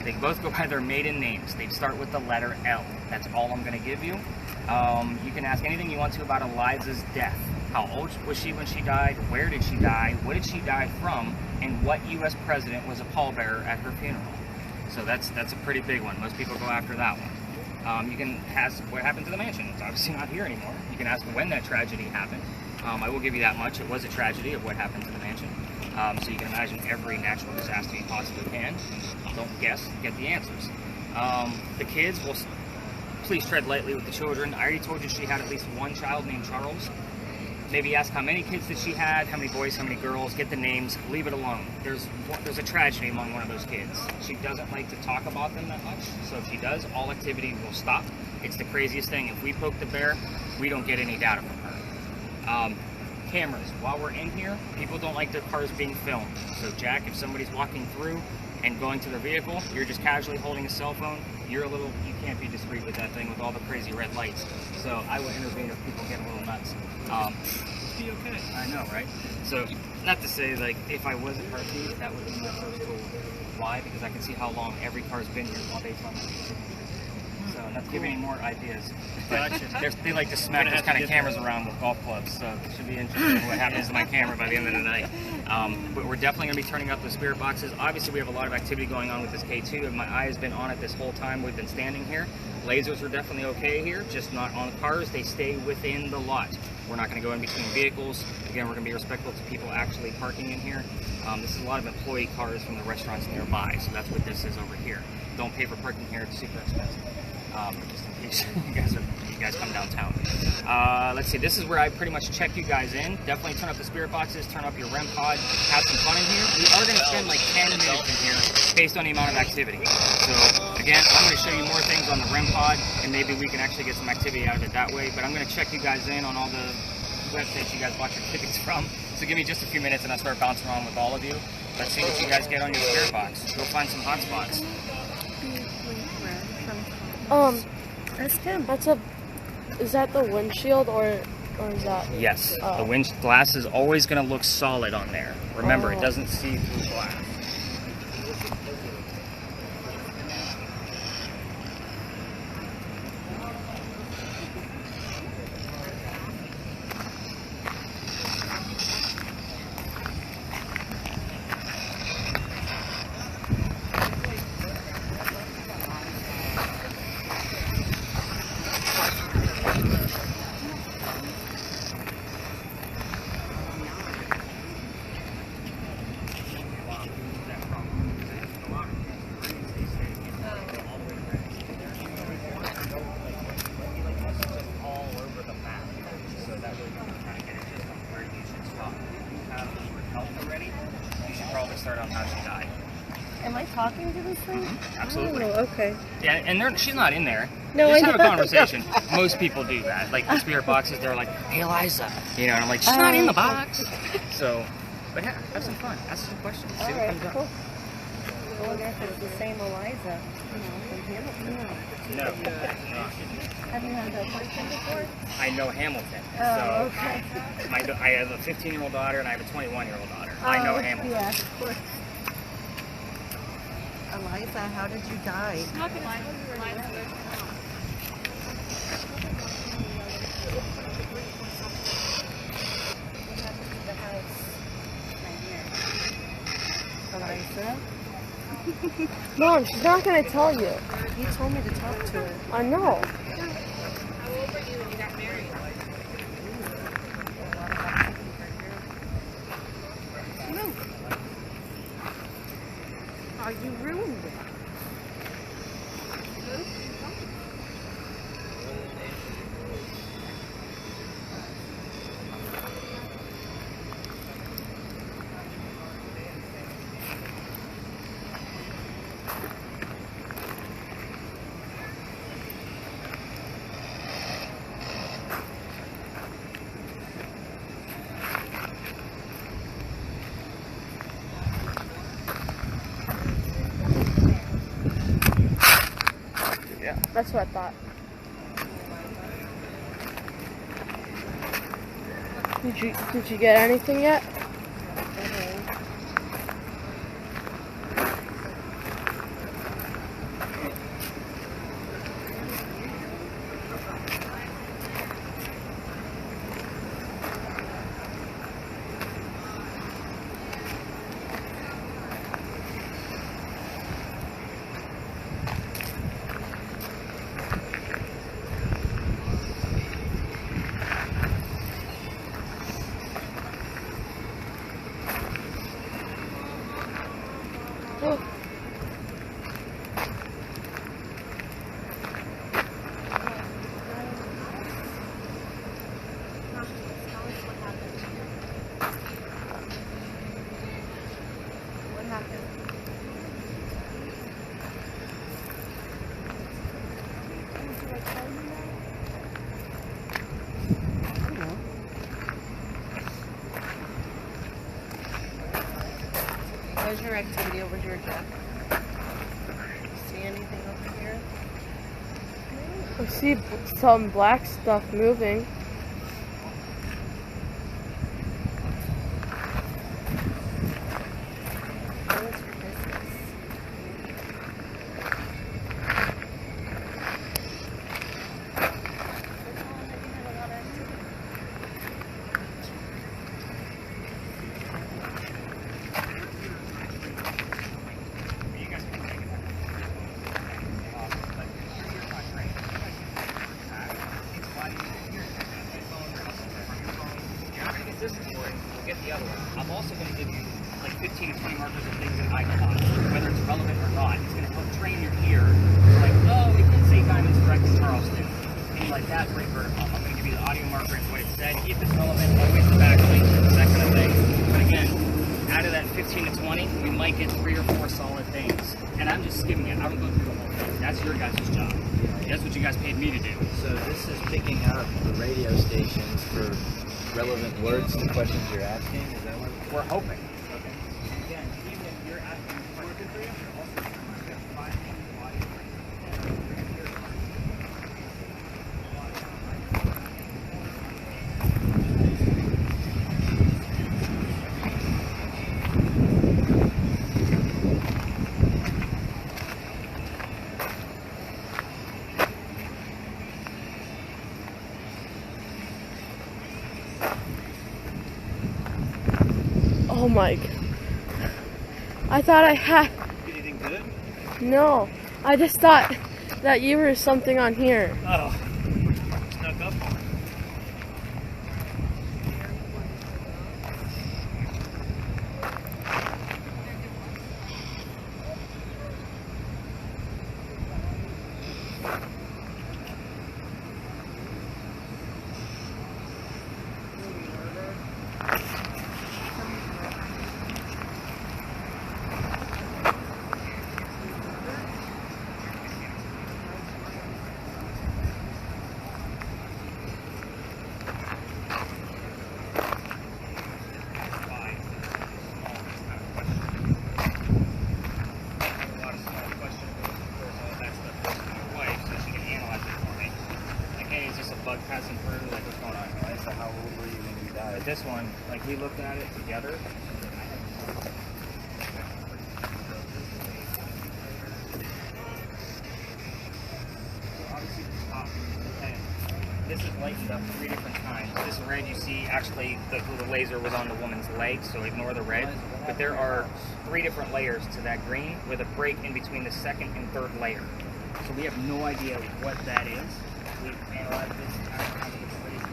they both go by their maiden names. They start with the letter L. That's all I'm going to give you. You can ask anything you want to about Eliza's death. How old was she when she died? Where did she die? What did she die from? And what U.S. president was a pallbearer at her funeral? So that's a pretty big one. Most people go after that one. You can ask what happened to the mansion. It's obviously not here anymore. You can ask when that tragedy happened. I will give you that much. It was a tragedy of what happened to the mansion. So you can imagine every natural disaster you possibly can. Don't guess, get the answers. The kids, will please tread lightly with the children. I already told you she had at least one child named Charles. Maybe ask how many kids that she had, how many boys, how many girls, get the names, leave it alone. There's a tragedy among one of those kids. She doesn't like to talk about them that much, so if she does, all activity will stop. It's the craziest thing. If we poke the bear, we don't get any data from her. Cameras. While we're in here, people don't like their cars being filmed. So Jack, if somebody's walking through and going to their vehicle, you're just casually holding a cell phone, you can't be discreet with that thing with all the crazy red lights. So I would intervene if people get a little nuts. Be okay. I know, right? So, not to say, like, if I was a car thief, that would be my first tool. Why? Because I can see how long every car's been here all based on that. So, not to give any more ideas. But they like to smack those kind of cameras around with golf clubs, so it should be interesting what happens to my camera by the end of the night. But we're definitely going to be turning up the spirit boxes. Obviously, we have a lot of activity going on with this K2, and my eye has been on it this whole time we've been standing here. Lasers are definitely okay here, just not on cars. They stay within the lot. We're not going to go in between vehicles. Again, we're going to be respectful to people actually parking in here. This is a lot of employee cars from the restaurants nearby, so that's what this is over here. Don't pay for parking here, it's super expensive. Just in case you guys come downtown. Let's see, this is where I pretty much check you guys in. Definitely turn up the spirit boxes, turn up your REM pod, have some fun in here. We are going to spend like 10 minutes in here based on the amount of activity. So again, I'm going to show you more things on the REM pod, and maybe we can actually get some activity out of it that way. But I'm going to check you guys in on all the websites you guys watch your tickets from. So give me just a few minutes and I'll start bouncing around with all of you. Let's see what you guys get on your spirit box. Go find some hot spots. Is that the windshield or is that? Yes, the wind glass is always going to look solid on there. Remember, it doesn't see through glass. Seriously? Absolutely. Oh, okay. Yeah, and she's not in there. No, Just I have a know. conversation. Most people do that. Like the spirit boxes, they're like, "Hey, Eliza," you know, and I'm like, "She's not in the box." So, but yeah, have some fun. Ask some questions. See All what right, comes up. cool. I wonder if it's the same Eliza. From Hamilton. No. Have you had that question before? I know Hamilton. Oh, So okay. I have a 15-year-old daughter and I have a 21-year-old daughter. I know Hamilton. Yeah, of course. Eliza, how did you die? Eliza? Mom, she's not gonna tell you. You told me to talk to her. I know. Oh, you ruined it. Yeah, that's what I thought. Did you get anything yet? How's your activity over here, Jeff? See anything over here? I see some black stuff moving. What's your business? You guys can take it. But you're not trained. It's why you hear it. My phone or your phone. You're not going to get this recording. You'll get the other one. I'm also going to give you like 15 to 20 markers of things in icon, whether it's relevant or not. It's going to help train your ear. Like, oh, it did say Diamond's correct in Charleston. And you're like, that's great vertical. I'm going to give you the audio marker and what it said. If it's relevant, always the backlink, that kind of thing. But again, out of that 15 to 20, we might get 3 or 4 solid things. And I'm just skimming it. I don't go through the whole thing. That's your guys' job. That's what you guys paid me to do. So this is picking up the radio stations for relevant words to questions you're asking. Is that what? We're hoping. Okay. Again, even if you're asking questions, you're also trying to find the audio. Oh my god. I thought I had. Anything good? No. I just thought that you were something on here. Oh. Snuck up on it. bug passing through, like what's going on. Right? So how old were you when you died? But this one, like we looked at it together. Obviously the top, okay. This is lightened up 3 different times. This red you see, actually the laser was on the woman's leg, so ignore the red. But there are 3 different layers to that green with a break in between the second and third layer. So we have no idea what that is. We've analyzed this entire time with this laser.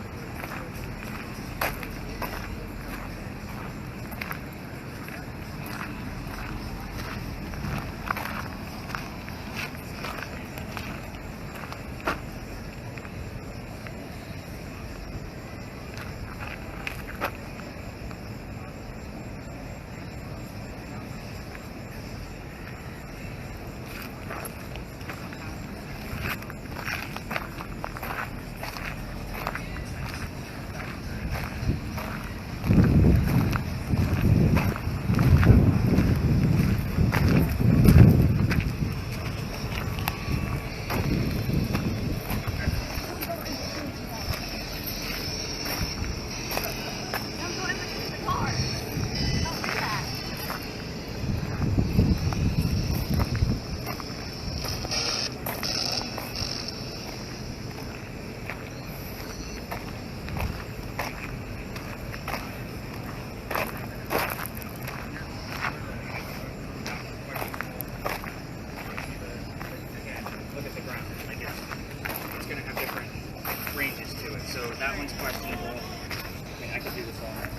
So that one's questionable. I mean, I could do this all night.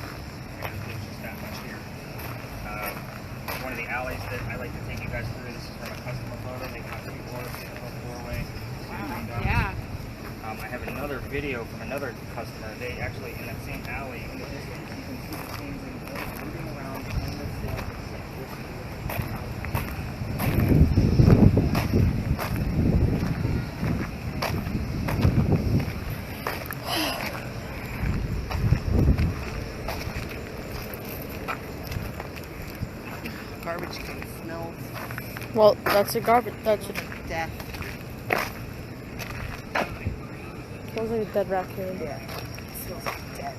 There's just that much here. One of the alleys that I like to take you guys through, this is from a customer photo. They got the doorway. Wow. Yeah. I have another video from another customer. They actually, in that same alley, in the distance, you can see the same thing moving around behind the stairs. Garbage can smell Well, that's a garbage. That's a, death. smells like a dead raccoon. Yeah. It smells like death.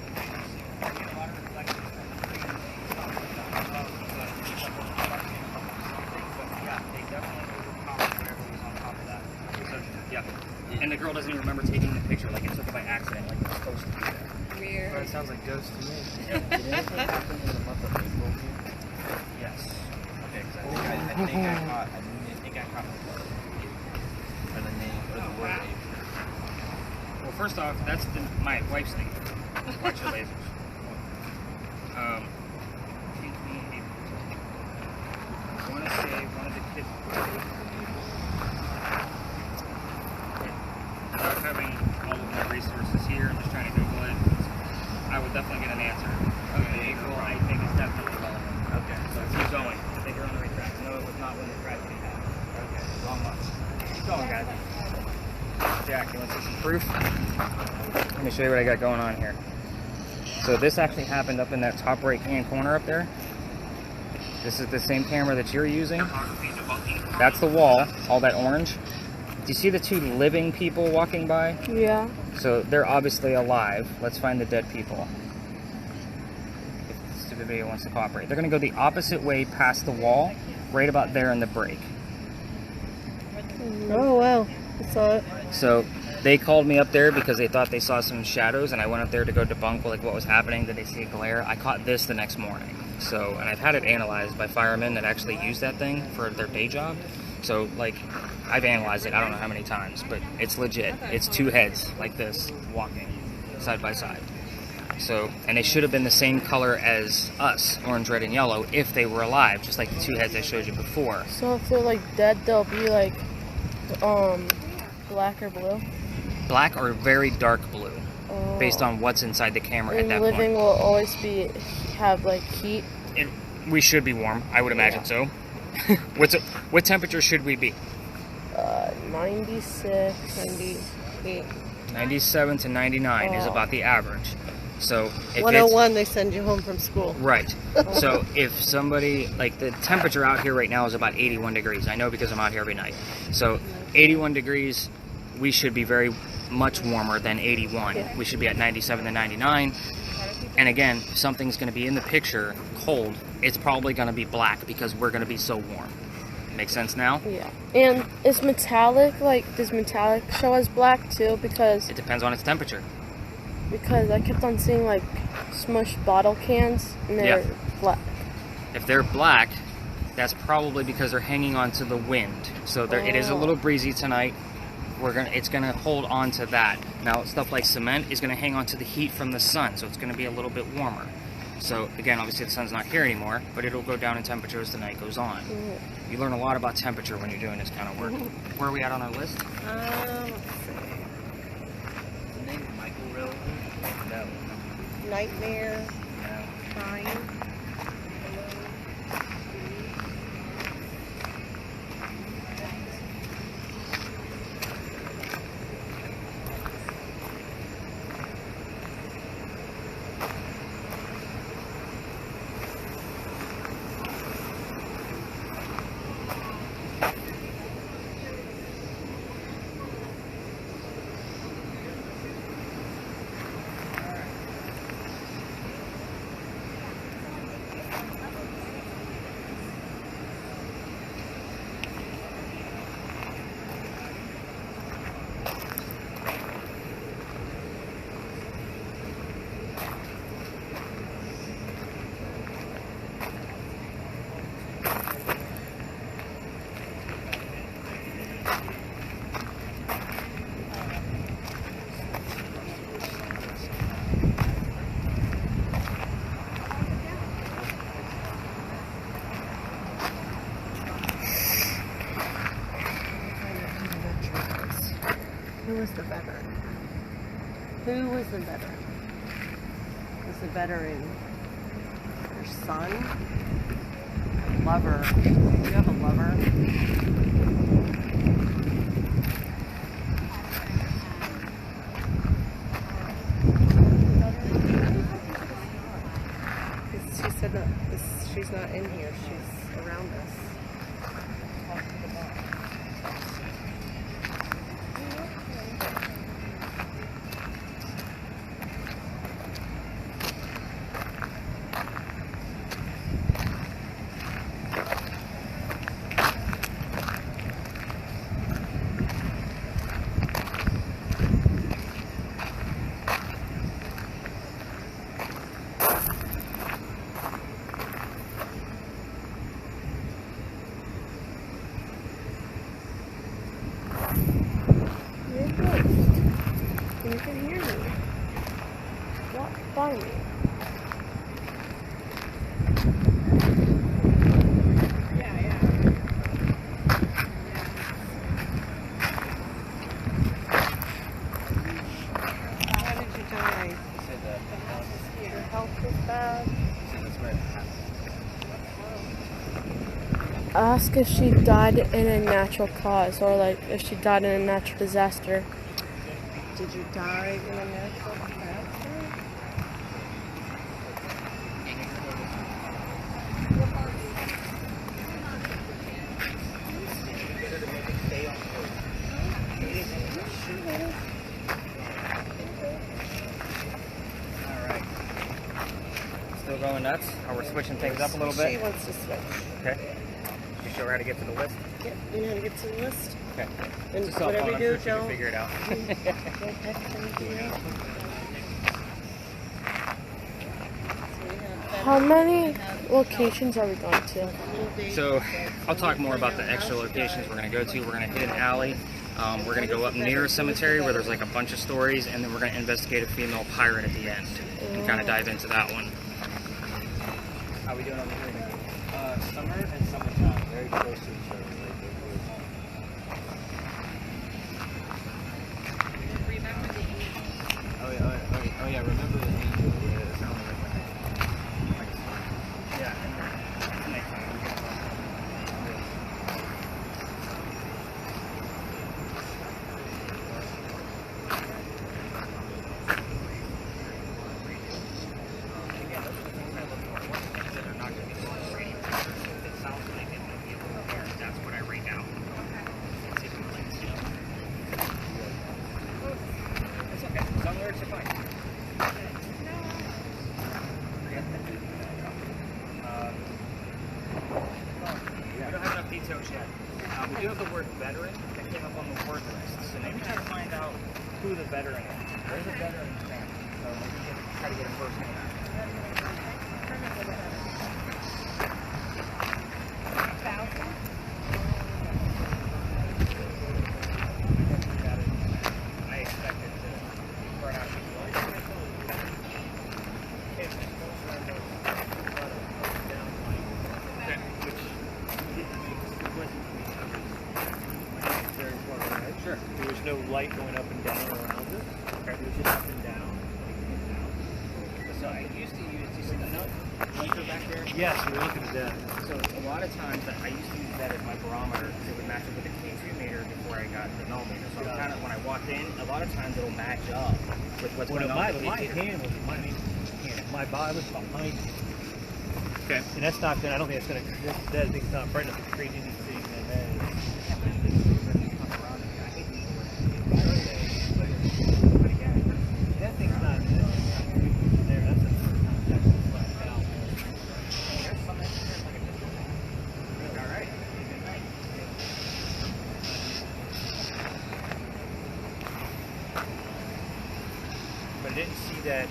And the girl doesn't even remember taking the picture, like it took it by accident, like it was supposed to be there. Weird. Well, it sounds like ghosts to me. Did anything happen in the month of April? Yes. Okay, because I think I caught or the name or the word April. Well, first off, that's my wife's thing. Watch your lasers. I want to say one of the kids. Without having all of my resources here, I'm just trying to Google it. I would definitely get an answer. Okay, April, I think it's definitely relevant. Okay, so keep going. I think you're on the right track. No, it was not when the tragedy happened. Okay, wrong month. Keep going, guys. Jack, you want to see some proof? Let me show you what I got going on here. So this actually happened up in that top right hand corner up there. This is the same camera that you're using. That's the wall, all that orange. Do you see the 2 living people walking by? Yeah. So they're obviously alive. Let's find the dead people. If the video wants to cooperate. They're going to go the opposite way past the wall, right about there in the break. Oh, wow. I saw it. So they called me up there because they thought they saw some shadows, and I went up there to go debunk like what was happening. Did they see a glare? I caught this the next morning. So, and I've had it analyzed by firemen that actually use that thing for their day job. So, like, I've analyzed it I don't know how many times, but it's legit. It's 2 heads like this walking side by side. So, and they should have been the same color as us, orange, red, and yellow, if they were alive, just like the 2 heads I showed you before. So if they're like dead, they'll be like, black or blue. Black or very dark blue, Oh. based on what's inside the camera at And that living point. will always have like heat. We should be warm, I would imagine so. What temperature should we be? 96, 98. 97 to 99 is Oh. about the average. So if 101, they send you home from school. right. So if somebody, like the temperature out here right now is about 81 degrees. I know because I'm out here every night. So 81 degrees, we should be very much warmer than 81. Yeah. We should be at 97 to 99. And again, if something's going to be in the picture cold, it's probably going to be black because we're going to be so warm. Make sense now? Yeah. And is metallic, like, does metallic show as black too? Because It depends on its temperature. I kept on seeing, like, smushed bottle cans, and they're black. If they're black, that's probably because they're hanging on to the wind. So it is a little breezy tonight. It's gonna hold on to that. Now stuff like cement is gonna hang on to the heat from the sun, so it's gonna be a little bit warmer. So again, obviously the sun's not here anymore, but it'll go down in temperature as the night goes on. You learn a lot about temperature when you're doing this kind of work. Where are we at on our list? The name Michael Rill? No. Nightmare. No. Fine. Who was the veteran? Who was the veteran? Was the veteran your son? Lover? Do you have a lover? She said that she's not in here. She's around us. You can hear me. Walk by me. How did you die? Your health was bad. Ask if she died in a natural cause, or like if she died in a natural disaster. Did you die in a natural disaster? Alright. Still going nuts? Or we're switching things up a little She bit? wants to switch. Okay. You sure we're to get to the list? Yep, you know how to get to the list. Okay. And It's a cell whatever phone, you I'm do, sure she can don't figure it out. text anything. How many locations are we going to? So I'll talk more about the extra locations we're going to go to. We're going to hit an alley. We're going to go up near a cemetery where there's like a bunch of stories, and then we're going to investigate a female pirate at the end and kind of dive into that one. How are we doing over here? Summer and summertime, very close to each other. Oh yeah, remember the angel. Yeah, it sounded like that. Yeah. Again, those are the things I look for. Things that are not going to be so radiant. If it sounds like it might be a little weird. who the veteran is. There's a veteran family, so maybe you can try to get a first name out. I expect it to burn out. Sure. There was no light going up and down around it. Okay. It was just up and down. So I used to use, do you see the nut blinker back there? Yes, we were looking at that. So a lot of times I used to use that as my barometer because it would match up with the K2 meter before I got the millimeter. So I'm kind of, when I walk in, a lot of times it'll match up with what's Well, going on my with the K2. hand was my body was behind me. Okay. And that's not gonna, I don't think it's gonna, that thing's not bright enough to create any thing that has. That thing's not there. That's a flat valve. All right. But I didn't see that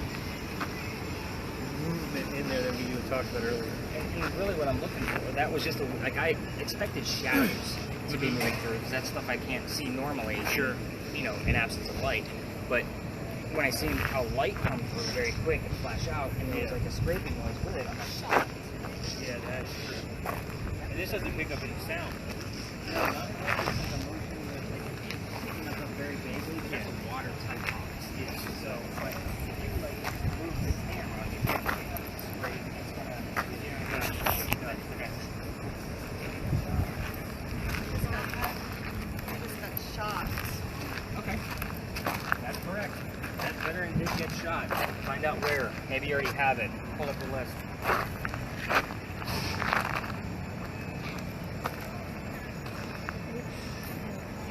movement in there that we talked about earlier. And really what I'm looking for, that was just like I expected shadows to be moving through because that's stuff I can't see normally. Sure. You know, in absence of light. But when I seen how light comes through very quick and flash out, and there was like a scraping noise with it, I'm like, shocked. Yeah, that's true. And this doesn't pick up any sound. No, not like the motion where it's like picking up very vaguely. That's a water type box. Yeah. So, but if you like move the camera, you can pick up the scrape. It's gonna. I just got shocked. Okay. That's correct. That veteran did get shot. Find out where. Maybe you already have it. Pull up the list.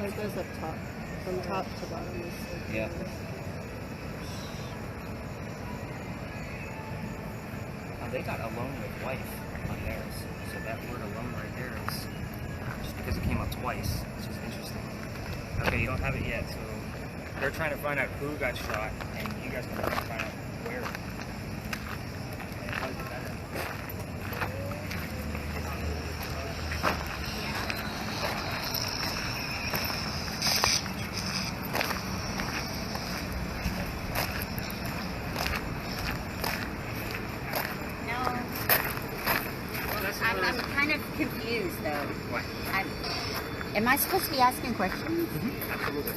It goes up top, from top to bottom. Yeah. They got alone with wife on theirs. So that word alone right there is just because it came up twice. It's just interesting. Okay, you don't have it yet, so they're trying to find out who got shot, and you guys can try to find out where. And it was the veteran. No, I'm kind of confused though. What? Am I supposed to be asking questions? Absolutely.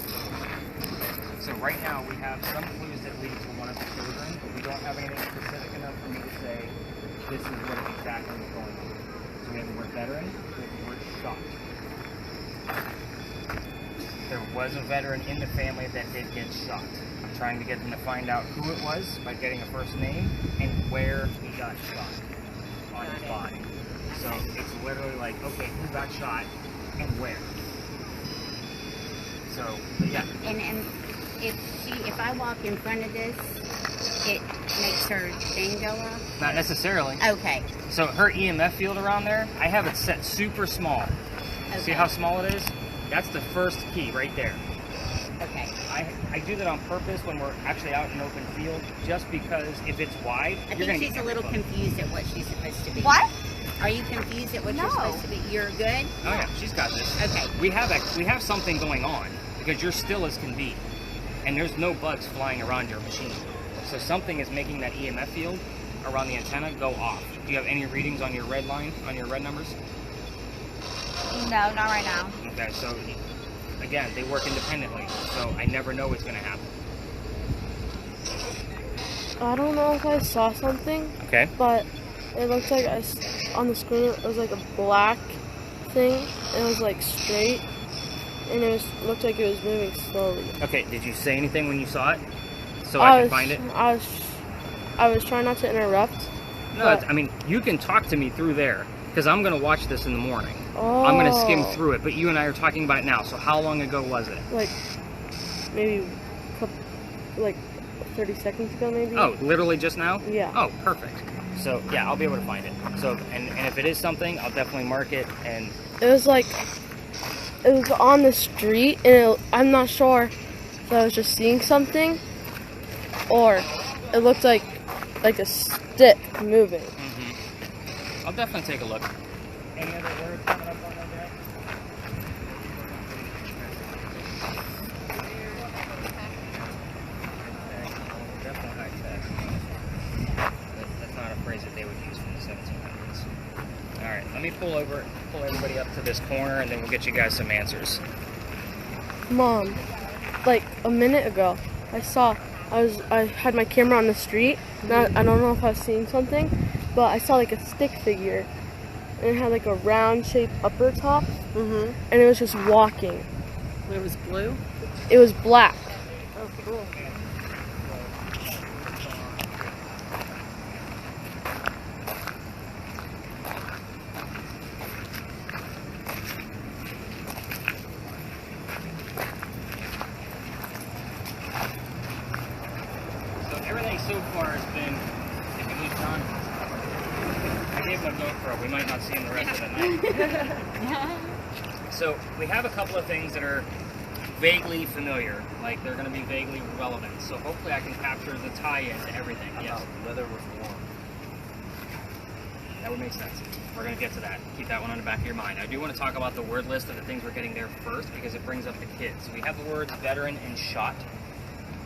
So right now we have some clues that lead to one of the children, but we don't have anything specific enough for me to say this is what exactly is going on. So we have the word veteran, we have the word shot. There was a veteran in the family that did get shot. I'm trying to get them to find out who it was by getting a first name and where he got shot on his body. So it's literally like, okay, who got shot and where? So, but yeah. And if I walk in front of this, it makes her thing go off? Not necessarily. Okay. So her EMF field around there, I have it set super small. Okay. See how small it is? That's the first key right there. Okay. I do that on purpose when we're actually out in an open field, just because if it's wide, I you're think going to she's get a little everybody. confused at what she's supposed to be. What? Are you confused at what you're No. supposed to be? You're good? Oh yeah, she's got this. Okay. We have something going on because you're still as can be, and there's no bugs flying around your machine. So something is making that EMF field around the antenna go off. Do you have any readings on your red line, on your red numbers? No, not right now. Okay, so again, they work independently, so I never know what's going to happen. I don't know if I saw something, Okay. but it looked like on the screen it was like a black thing. And it was like straight, and looked like it was moving slowly. Okay, did you say anything when you saw it? So I can find it? I was trying not to interrupt. No, but- I mean, you can talk to me through there, because I'm going to watch this in the morning. Oh. I'm going to skim through it, but you and I are talking about it now, so how long ago was it? Like maybe like 30 seconds ago, maybe. Oh, literally just now? Yeah. Oh, perfect. So, yeah, I'll be able to find it. So, and if it is something, I'll definitely mark it, and... It was on the street, and I'm not sure that I was just seeing something, or it looked like a stick moving. I'll definitely take a look. Any other words coming up on that day? Definitely high tech. That's not a phrase that they would use from the 1700s. All right, let me pull everybody up to this corner, and then we'll get you guys some answers. Mom, like a minute ago, I had my camera on the street. I don't know if I was seeing something, but I saw like a stick figure, and it had like a round shaped upper top, and it was just walking. It was blue? It was black. Oh, cool. So everything so far has been, if you lose John, I gave him a GoPro. We might not see him the rest of the night. So we have a couple of things that are vaguely familiar, like they're going to be vaguely relevant. So hopefully I can capture the tie-in to everything. Yes, Weather was warm. that would make sense. We're going to get to that. Keep that one on the back of your mind. I do want to talk about the word list of the things we're getting there first because it brings up the kids. So we have the words veteran and shot.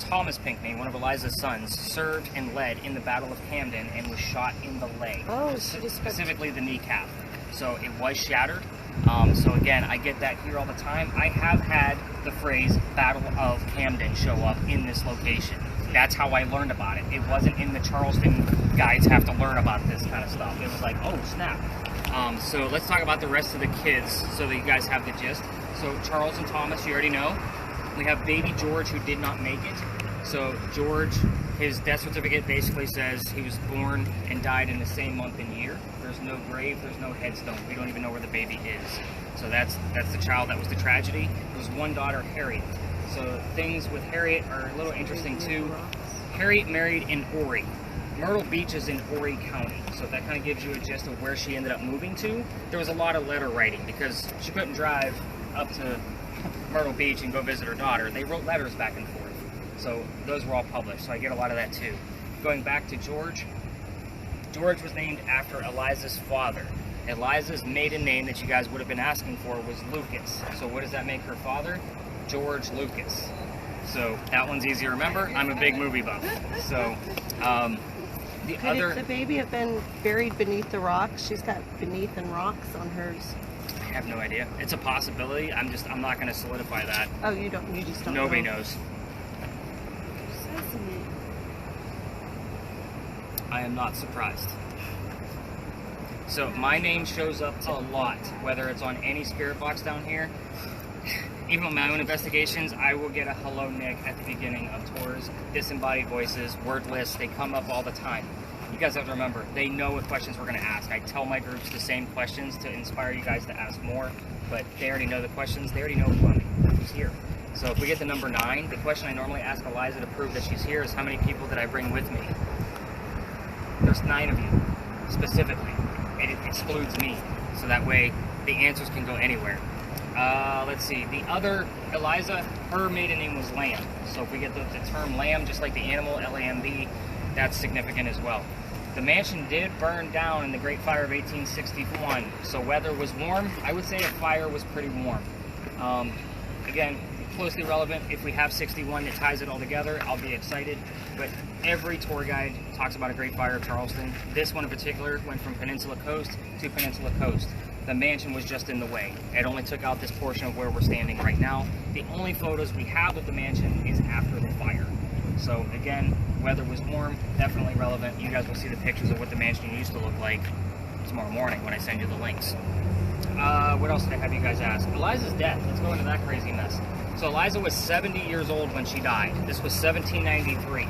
Thomas Pinckney, one of Eliza's sons, served and led in the Battle of Camden and was shot in the leg, specifically the kneecap. So it was shattered. So again, I get that here all the time. I have had the phrase Battle of Camden show up in this location. That's how I learned about it. It wasn't in the Charleston guides have to learn about this kind of stuff. It was like, oh snap. So let's talk about the rest of the kids so that you guys have the gist. So Charles and Thomas, you already know. We have baby George who did not make it. So George, his death certificate basically says he was born and died in the same month and year. There's no grave, there's no headstone. We don't even know where the baby is. So that's the child that was the tragedy. There was one daughter, Harriet. So things with Harriet are a little interesting too. Harriet married in Horry. Myrtle Beach is in Horry County. So that kind of gives you a gist of where she ended up moving to. There was a lot of letter writing because she couldn't drive up to Myrtle Beach and go visit her daughter. They wrote letters back and forth. So those were all published. So I get a lot of that too. Going back to George. George was named after Eliza's father. Eliza's maiden name that you guys would have been asking for was Lucas. So what does that make her father? George Lucas. So that one's easy to remember. I'm a big movie buff. So Could the baby have been buried beneath the rocks? She's got beneath and rocks on hers. I have no idea. It's a possibility. I'm not going to solidify that. Oh, you just don't Nobody know. knows. I am not surprised. So my name shows up a lot, whether it's on any spirit box down here. Even on my own investigations, I will get a hello Nick at the beginning of tours. Disembodied voices, word lists, they come up all the time. You guys have to remember, they know what questions we're going to ask. I tell my groups the same questions to inspire you guys to ask more, but they already know the questions. They already know who's here. So if we get to number 9, the question I normally ask Eliza to prove that she's here is how many people did I bring with me? There's 9 of you, specifically. It excludes me, so that way the answers can go anywhere. Let's see, the other Eliza, her maiden name was Lamb. So if we get the term lamb, just like the animal, L-A-M-B, that's significant as well. The mansion did burn down in the Great Fire of 1861, so weather was warm. I would say the fire was pretty warm. Again, closely relevant. If we have 61 that ties it all together, I'll be excited. But every tour guide talks about a Great Fire of Charleston. This one in particular went from Peninsula Coast to Peninsula Coast. The mansion was just in the way. It only took out this portion of where we're standing right now. The only photos we have of the mansion is after the fire. So again, weather was warm, definitely relevant. You guys will see the pictures of what the mansion used to look like tomorrow morning when I send you the links. What else did I have you guys ask? Eliza's death. Let's go into that crazy mess. So Eliza was 70 years old when she died. This was 1793.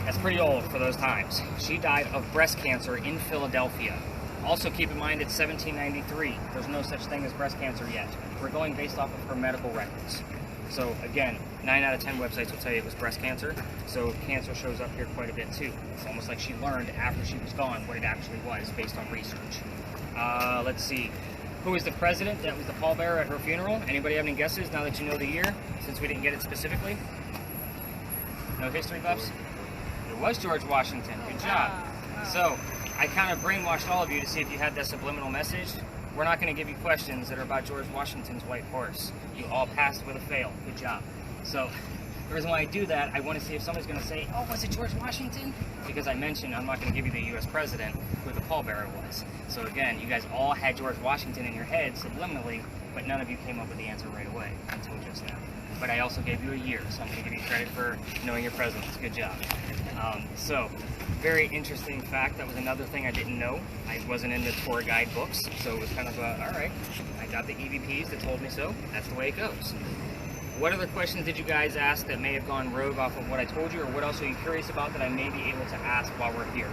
That's pretty old for those times. She died of breast cancer in Philadelphia. Also keep in mind it's 1793. There's no such thing as breast cancer yet. We're going based off of her medical records. So again, 9 out of 10 websites will tell you it was breast cancer. So cancer shows up here quite a bit too. It's almost like she learned after she was gone what it actually was based on research. Let's see. Who was the president that was the pallbearer at her funeral? Anybody have any guesses now that you know the year? since we didn't get it specifically? No history buffs? It was George Washington. Good job. So, I kind of brainwashed all of you to see if you had that subliminal message. We're not going to give you questions that are about George Washington's white horse. You all passed with a fail. Good job. So, the reason why I do that, I want to see if somebody's going to say, oh, was it George Washington? Because I mentioned I'm not going to give you the U.S. president who the pallbearer was. So again, you guys all had George Washington in your head subliminally, but none of you came up with the answer right away until just now. But I also gave you a year, so I'm going to give you credit for knowing your presidents. Good job. So, very interesting fact. That was another thing I didn't know. I wasn't in the tour guide books, so it was kind of a, all right, I got the EVPs that told me so. That's the way it goes. What other questions did you guys ask that may have gone rogue off of what I told you, or what else are you curious about that I may be able to ask while we're here?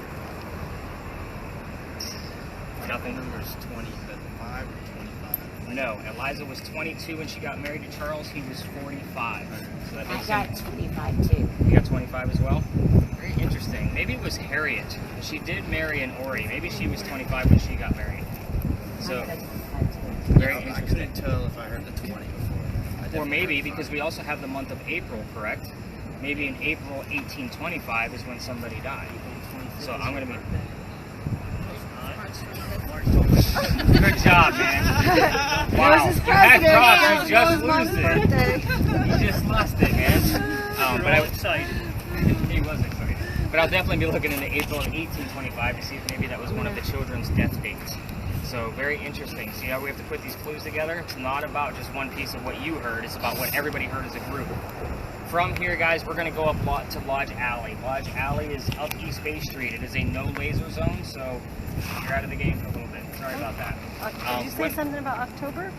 Nothing? Numbers 25 or 25? No, Eliza was 22 when she got married to Charles. He was 45. So that I makes got sense. 25 too. You got 25 as well? Very interesting. Maybe it was Harriet. She did marry an Ori. Maybe she was 25 when she got married. So, very I interesting. couldn't tell if I heard the 20 before. Or maybe, because we also have the month of April, correct? Maybe in April 1825 is when somebody died. So I'm going to be... Good job, man. Wow. Yours is You had president. props. You Yours just was Mom's lost it. birthday. You just lost it, man. But I was excited. He was excited. But I'll definitely be looking into April of 1825 to see if maybe that was one of the children's death dates. So very interesting. See how we have to put these clues together? It's not about just one piece of what you heard. It's about what everybody heard as a group. From here, guys, we're going to go up to Lodge Alley. Lodge Alley is up East Bay Street. It is a no laser zone, so you're out of the game for a little bit. Sorry about that. Did you say something about October?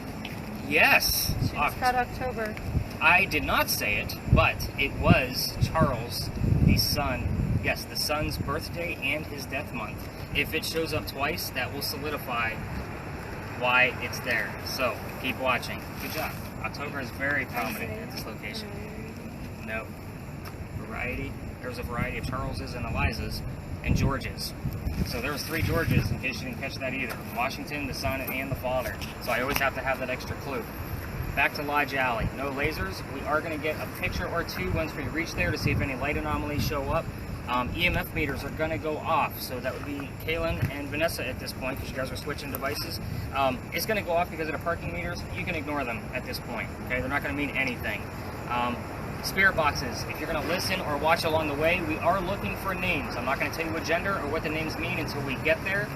Yes. She just got October. I did not say it, but it was Charles, the son. Yes, the son's birthday and his death month. If it shows up twice, that will solidify why it's there. So, keep watching. Good job. October is very prominent at this location. No. Variety. There was a variety of Charleses and Elizas and Georges. So there was 3 Georges, in case you didn't catch that either. Washington, the son, and the father. So I always have to have that extra clue. Back to Lodge Alley. No lasers. We are going to get a picture or two once we reach there to see if any light anomalies show up. EMF meters are going to go off, so that would be Kaylin and Vanessa at this point, because you guys are switching devices. It's going to go off because of the parking meters. You can ignore them at this point, okay? They're not going to mean anything. Spirit boxes, if you're going to listen or watch along the way, we are looking for names. I'm not going to tell you what gender or what the names mean until we get there.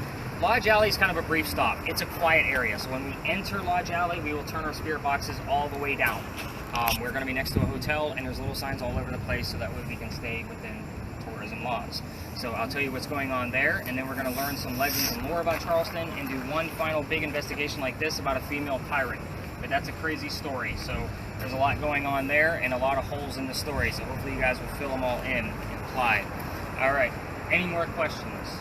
Lodge Alley is kind of a brief stop. It's a quiet area, so when we enter Lodge Alley, we will turn our spirit boxes all the way down. We're going to be next to a hotel, and there's little signs all over the place, so that way we can stay within tourism laws. So I'll tell you what's going on there, and then we're going to learn some legends and lore about Charleston and do one final big investigation like this about a female pirate. But that's a crazy story, so there's a lot going on there and a lot of holes in the story, so hopefully you guys will fill them all in and apply. Alright, any more questions?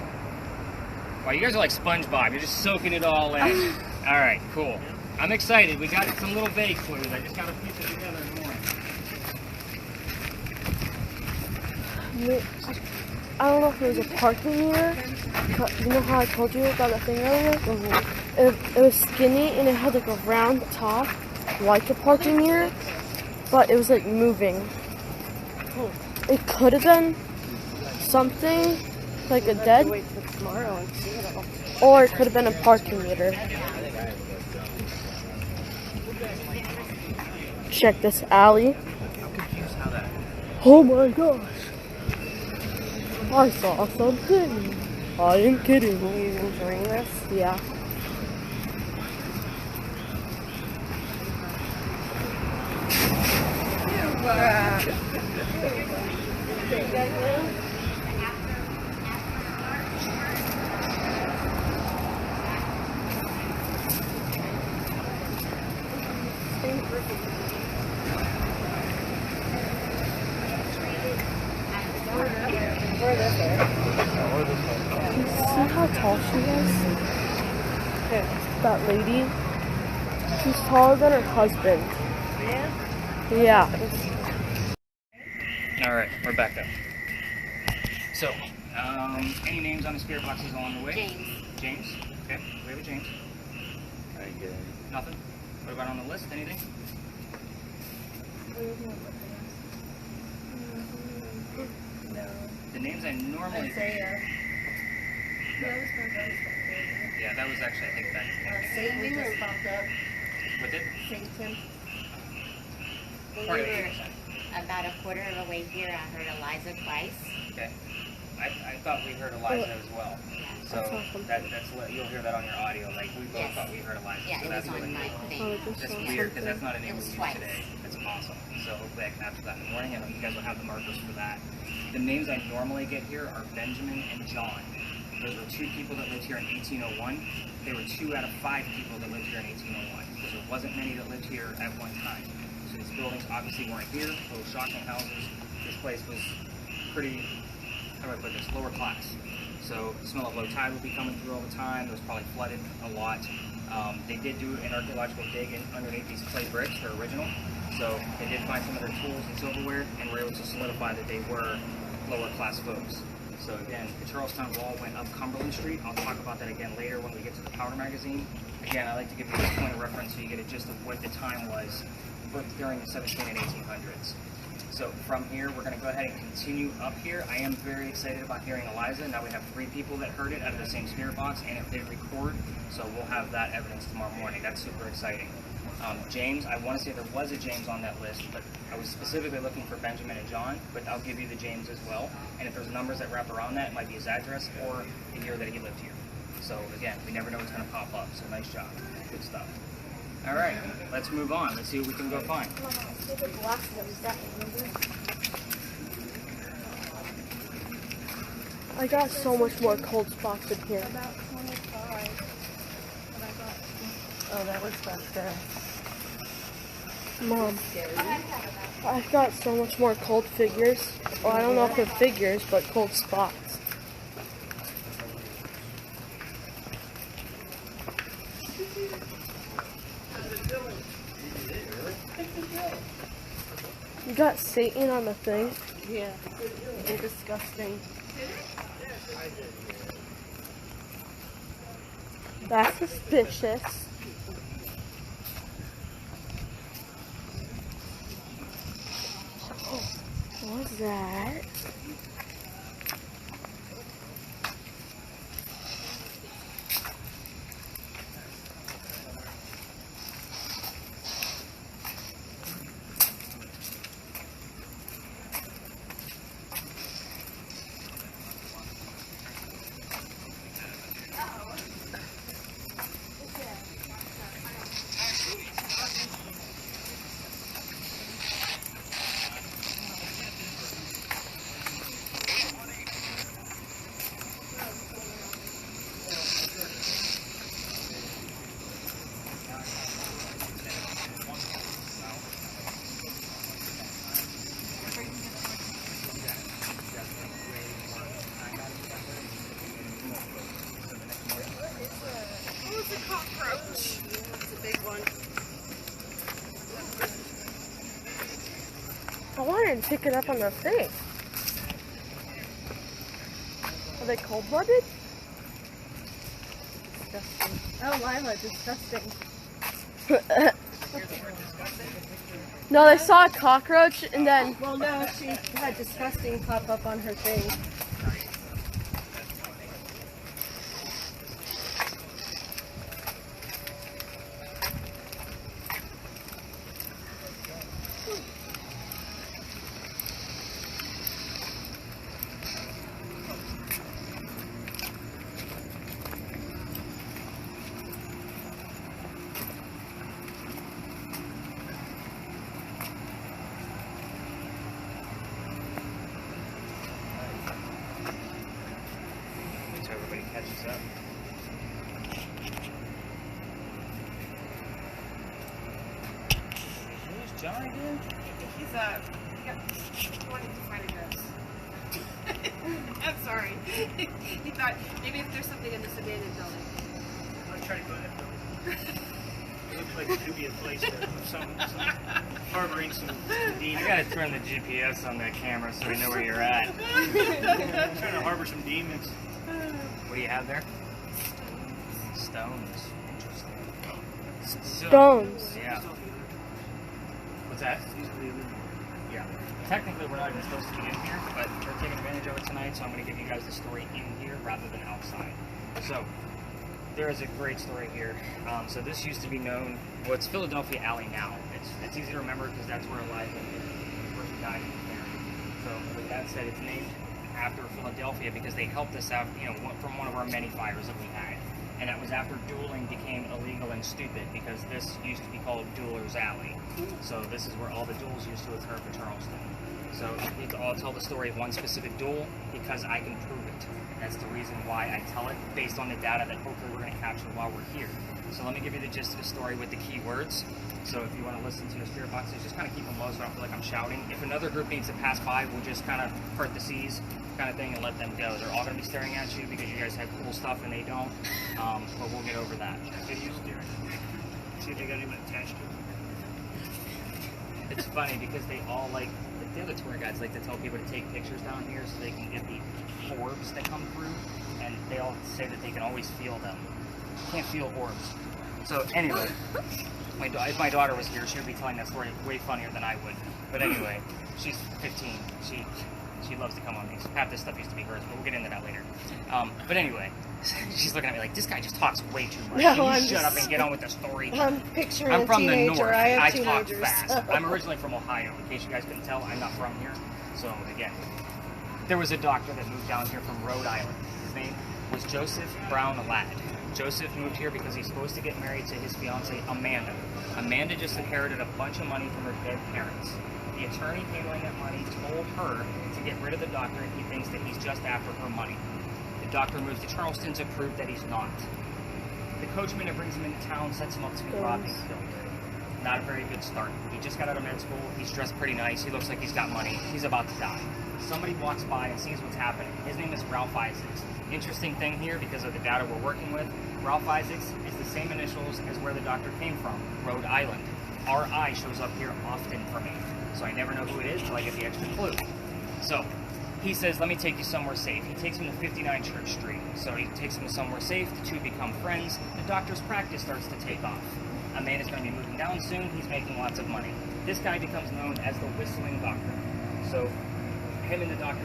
Wow, you guys are like SpongeBob, you're just soaking it all in. Alright, cool. I'm excited, we got some little vague clues, I just got to piece it together in the morning. I don't know if it was a parking meter. You know how I told you about that thing earlier? It was skinny and it had like a round top, like a parking meter, but it was like moving. It could have been something like a dead, Wait till tomorrow and see it all. or it could have been a parking meter. Check this alley. I'm confused how that. Oh my gosh. I saw something. I am kidding. Are you enjoying this? Yeah. See how tall she is? That lady? She's taller than her husband. Yeah. Alright, we're back up. So, any names on the spirit boxes along the way? James. James? Okay, we have a James. I get it. Nothing? What about on the list? Anything? No. The names I normally. Isaiah. Yeah, that was actually, I think, back. Satan just popped up. With it? Satan. When Part we of it, were you're saying. about a quarter of the way here, I heard Eliza twice. Okay. I thought we heard Eliza as well. Yeah. So you'll hear that on your audio. Like we both Yes. thought we heard Eliza. Yeah, so it that's was on really my cool. thing. That's weird because that's not a name It we was use twice. today. That's awesome. So hopefully I can capture that in the morning, and you guys will have the markers for that. The names I normally get here are Benjamin and John. Those were two people that lived here in 1801. They were 2 out of 5 people that lived here in 1801 because there wasn't many that lived here at one time. So these buildings obviously weren't here. Little shotgun houses. This place was pretty, how do I put this, lower class. So the smell of low tide would be coming through all the time. It was probably flooded a lot. They did do an archaeological dig underneath these clay bricks. They're original. So they did find some of their tools and silverware and were able to solidify that they were lower class folks. So again, the Charlestown Wall went up Cumberland Street. I'll talk about that again later when we get to the powder magazine. Again, I like to give you this point of reference so you get a gist of what the time was during the 17 and 1800s. So from here, we're going to go ahead and continue up here. I am very excited about hearing Eliza. Now we have 3 people that heard it out of the same spirit box, and it did record. So we'll have that evidence tomorrow morning. That's super exciting. James, I want to say there was a James on that list, but I was specifically looking for Benjamin and John, but I'll give you the James as well. And if there's numbers that wrap around that, it might be his address or the year that he lived here. So again, we never know what's going to pop up, so nice job. Good stuff. All right, let's move on. Let's see what we can go find. I got so much more cold spots in here. Oh, that was back there. Mom, I got so much more cold figures. Well, I don't know if they're figures, but cold spots. You got Satan on the thing? Yeah. And disgusting. That's suspicious. What was that? I wanted to pick it up on the thing. Are they cold-blooded? Disgusting. Oh, Lila, disgusting. No, they saw a cockroach and then... Well, no, she had disgusting pop up on her thing. So everybody catches up. Who's John again? He's he wanted to find a ghost. I'm sorry. He thought maybe if there's something in this abandoned building. I'm trying to go to that building. It looks like it could be a place that some harboring some demons. I gotta turn the GPS on that camera so we know where you're at. Trying to harbor some demons. What do you have there? Stones. Interesting. Stones. Yeah. What's that? Usually illegal. Yeah. Technically, we're not even supposed to be in here, but we're taking advantage of it tonight, so I'm going to give you guys the story in here rather than outside. So, there is a great story here. So this used to be known, well, it's Philadelphia Alley now. It's easy to remember because that's where Eliza where she died. So with that said, it's named after Philadelphia because they helped us out, you know, from one of our many fires that we had. And that was after dueling became illegal and stupid because this used to be called Dueler's Alley. So this is where all the duels used to occur for Charleston. So I'll tell the story of one specific duel because I can prove it. That's the reason why I tell it based on the data that hopefully we're going to capture while we're here. So let me give you the gist of the story with the key words. So if you want to listen to your spirit boxes, just kind of keep them low so I don't feel like I'm shouting. If another group needs to pass by, we'll just kind of hurt the seas kind of thing and let them go. They're all going to be staring at you because you guys have cool stuff and they don't. But we'll get over that. Video steering. See if they got anyone attached to it. It's funny because they all like the other tour guides like to tell people to take pictures down here so they can get the orbs that come through, and they all say that they can always feel them. You can't feel orbs. So anyway, if my daughter was here, she would be telling that story way funnier than I would. But anyway, she's 15. She loves to come on these. Half this stuff used to be hers, but we'll get into that later. But anyway, she's looking at me like, this guy just talks way too much. No, Can you shut up and get on with the story? I'm picturing I'm from a the teenager. north. I have I talk teenagers. fast. I'm originally from Ohio. In case you guys couldn't tell, I'm not from here. So again, there was a doctor that moved down here from Rhode Island. His name was Joseph Brown Ladd. Joseph moved here because he's supposed to get married to his fiancee Amanda. Amanda just inherited a bunch of money from her dead parents. The attorney handling that money told her to get rid of the doctor, and he thinks that he's just after her money. The doctor moves to Charleston to prove that he's not. The coachman that brings him into town sets him up to be robbed and killed. Not a very good start. He just got out of med school. He's dressed pretty nice. He looks like he's got money. He's about to die. Somebody walks by and sees what's happening. His name is Ralph Isaacs. Interesting thing here, because of the data we're working with, Ralph Isaacs is the same initials as where the doctor came from, Rhode Island. RI shows up here often for me, so I never know who it is until I get the extra clue. So, he says, let me take you somewhere safe. He takes him to 59 Church Street. So he takes him to somewhere safe. The two become friends. The doctor's practice starts to take off. Amanda's going to be moving down soon. He's making lots of money. This guy becomes known as the Whistling Doctor. So him and the doctor,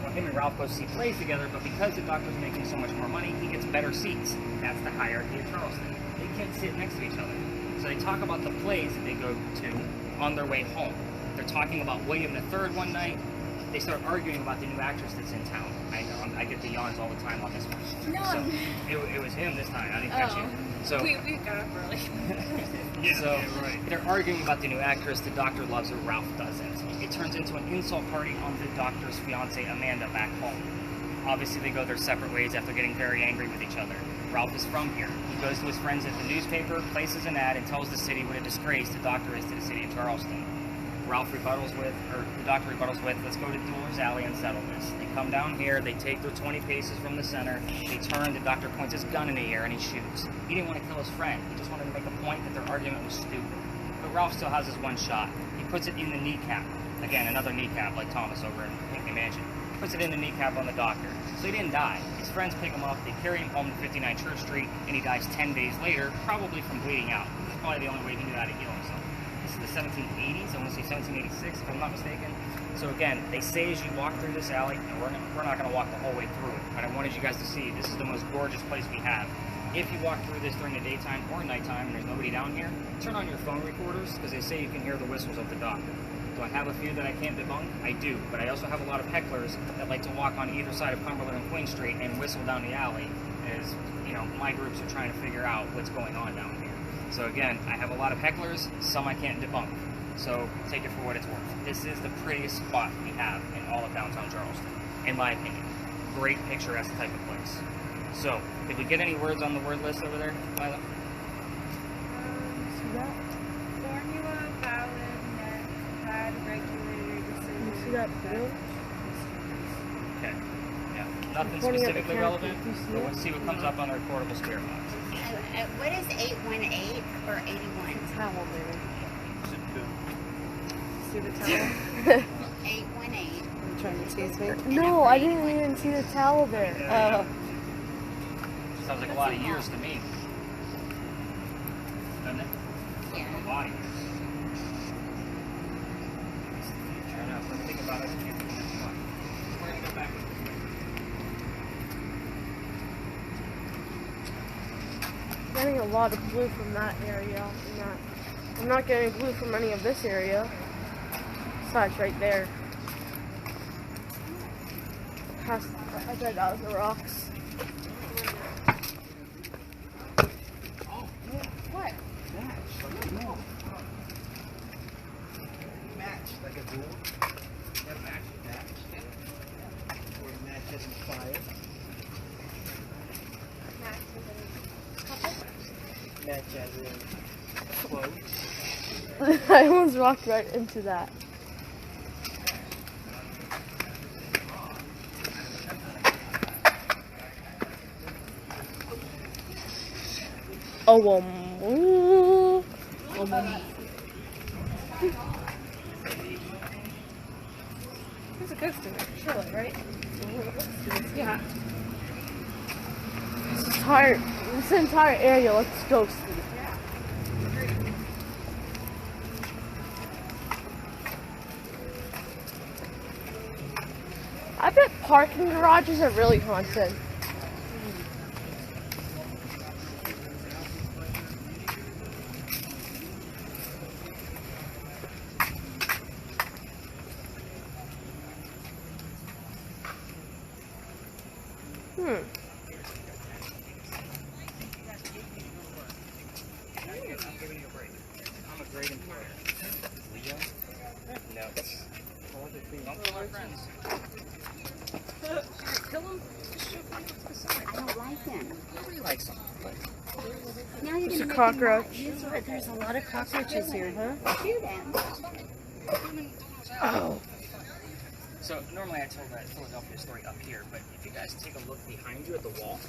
well, him and Ralph go see plays together, but because the doctor's making so much more money, he gets better seats. That's the hierarchy of Charleston. They can't sit next to each other. So they talk about the plays that they go to on their way home. They're talking about William III one night. They start arguing about the new actress that's in town. I know, I get the yawns all the time on this one. No. So it was him this time. I didn't catch you. So we got up early. right. They're arguing about the new actress. The doctor loves her. Ralph doesn't. It turns into an insult party on the doctor's fiancee Amanda back home. Obviously, they go their separate ways after getting very angry with each other. Ralph is from here. He goes to his friends at the newspaper, places an ad, and tells the city what a disgrace the doctor is to the city of Charleston. The doctor rebuttals with, let's go to Dueler's Alley and settle this. They come down here, they take their 20 paces from the center, they turn, the doctor points his gun in the air and he shoots. He didn't want to kill his friend, he just wanted to make a point that their argument was stupid. But Ralph still has his one shot. He puts it in the kneecap. Again, another kneecap like Thomas over in Pinckney Mansion. Puts it in the kneecap on the doctor. So he didn't die. His friends pick him up, they carry him home to 59 Church Street, and he dies 10 days later, probably from bleeding out. That's probably the only way he knew how to heal himself. The 1780s, I want to say 1786 if I'm not mistaken. So again, they say as you walk through this alley, and we're not going to walk the whole way through it, but I wanted you guys to see, this is the most gorgeous place we have. If you walk through this during the daytime or nighttime and there's nobody down here, turn on your phone recorders, because they say you can hear the whistles of the doctor. Do I have a few that I can't debunk? I do, but I also have a lot of hecklers that like to walk on either side of Cumberland and Queen Street and whistle down the alley, as you know, my groups are trying to figure out what's going on down here. So again, I have a lot of hecklers, some I can't debunk. So take it for what it's worth. This is the prettiest spot we have in all of downtown Charleston, in my opinion. Great picturesque type of place. So, did we get any words on the word list over there, Lila? See that? Formula, valid, net, pad, regulator, decision. You see that blue? Okay. Yeah. Nothing Pointing at the specifically camera. relevant, Do you see but it? let's see what comes up on the recordable spirit box. What is 818 or 81? Towel, baby. See the towel? 818. You trying to tease me? No, I didn't even see the towel there. Sounds like a lot of years to me. Doesn't it? Yeah. A lot of years. about us and get to the next one. We're going to go back. Getting a lot of blue from that area. I'm not getting blue from any of this area. Besides right there. I bet that was the rocks. What? Match, like a duel. Yeah, match. Or match as in fire. Match as in clothes. I almost walked right into that. Oh, There's a ghost in there, surely, right? Yeah. This entire area looks ghostly. I bet parking garages are really haunted. I'm giving you a break. I'm a great employer. Leo? No. Don't kill our friends. Kill him. I don't like him. Nobody likes them. Now you're It's gonna a make cockroach. There's a lot of cockroaches here, huh? Shoot him. Oh. So normally I tell that Philadelphia story up here, but if you guys take a look behind you at the wall,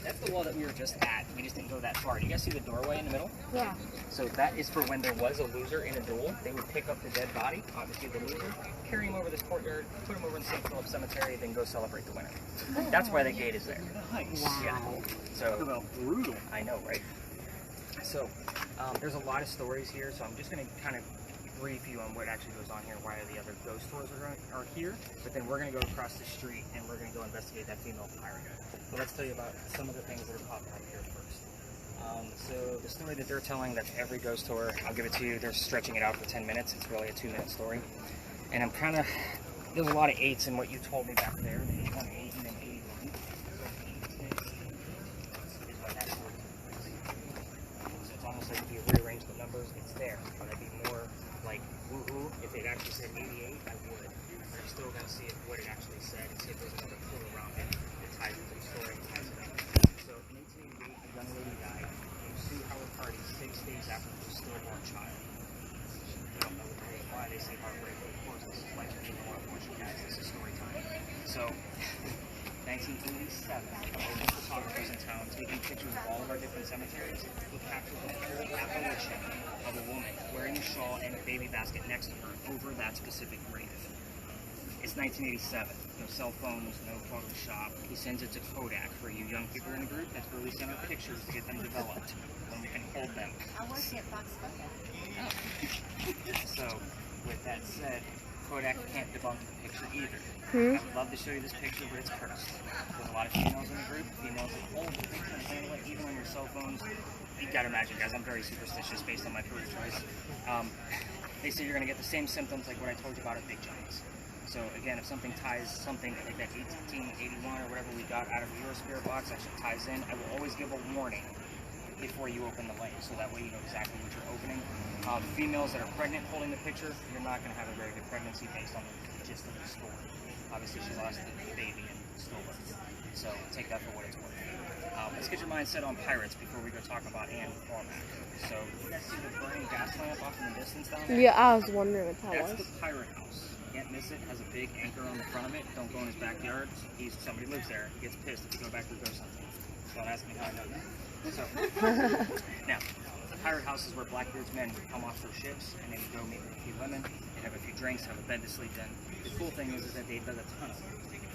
that's the wall that we were just at. We just didn't go that far. Do you guys see the doorway in the middle? Yeah. So that is for when there was a loser in a duel. They would pick up the dead body, obviously the loser, carry him over this courtyard, put him over in St. Philip Cemetery, then go celebrate the winner. That's why the gate is there. Nice. Yeah. So About brutal. I know, right? So there's a lot of stories here, so I'm just going to kind of brief you on what actually goes on here, why the other ghost tours are here, but then we're going to go across the street and we're going to go investigate that female pirate. But let's tell you about some of the things that are popping up here first. So the story that they're telling, that's every ghost tour, I'll give it to you, they're stretching it out for 10 minutes, it's really a 2-minute story. And I'm kind of, there's a lot of 8s in what you told me back there, the 818 and then 81. Is when that story takes place. So it's almost like if you rearrange the numbers, it's there, but I'd be more like woohoo. If it actually said 88, I would. But I'm still gonna see what it actually said and see if there's another clue around it that ties into the story and ties it up. So in 1888, a young lady died in Sue Howard Party 6 days after her stillborn child. They don't know why they say heartbreak, but of course this is like any more unfortunate guys. This is story time. So 1987, a local photographers in town taking pictures of all of our different cemeteries. We captured the full apparition of a woman wearing a shawl and a baby basket next to her over that specific grave. It's 1987. No cell phones, no Photoshop. He sends it to Kodak for you young people in the group. That's where we send our pictures to get them developed when we can hold them. I work at Fox Photo. So, with that said, Kodak can't debunk the picture either. I Hmm? would love to show you this picture, but it's cursed. There's a lot of females in the group. Females that hold the picture and handle it, even on your cell phones. You gotta imagine, guys, I'm very superstitious based on my career choice. They say you're gonna get the same symptoms like what I told you about at Big John's. So again, if something ties something like that 1881 or whatever we got out of your spirit box actually ties in, I will always give a warning before you open the link, so that way you know exactly what you're opening. Females that are pregnant holding the picture, you're not going to have a very good pregnancy based on the gist of the story. Obviously, she lost the baby in stillbirth, so take that for what it's worth. Let's get your mind set on pirates before we go talk about Anne Cormac. So, you guys see the burning gas lamp off in the distance down there? Yeah, I was wondering what that That's was. the pirate house. You can't miss it. Has a big anchor on the front of it. Don't go in his backyard. Somebody lives there. He gets pissed if you go back to ghost hunting. Don't ask me how I know that. So, now, the pirate house is where Blackbeard's men would come off their ships and they would go meet with a few women. They'd have a few drinks, have a bed to sleep in. The cool thing is that they dug a tunnel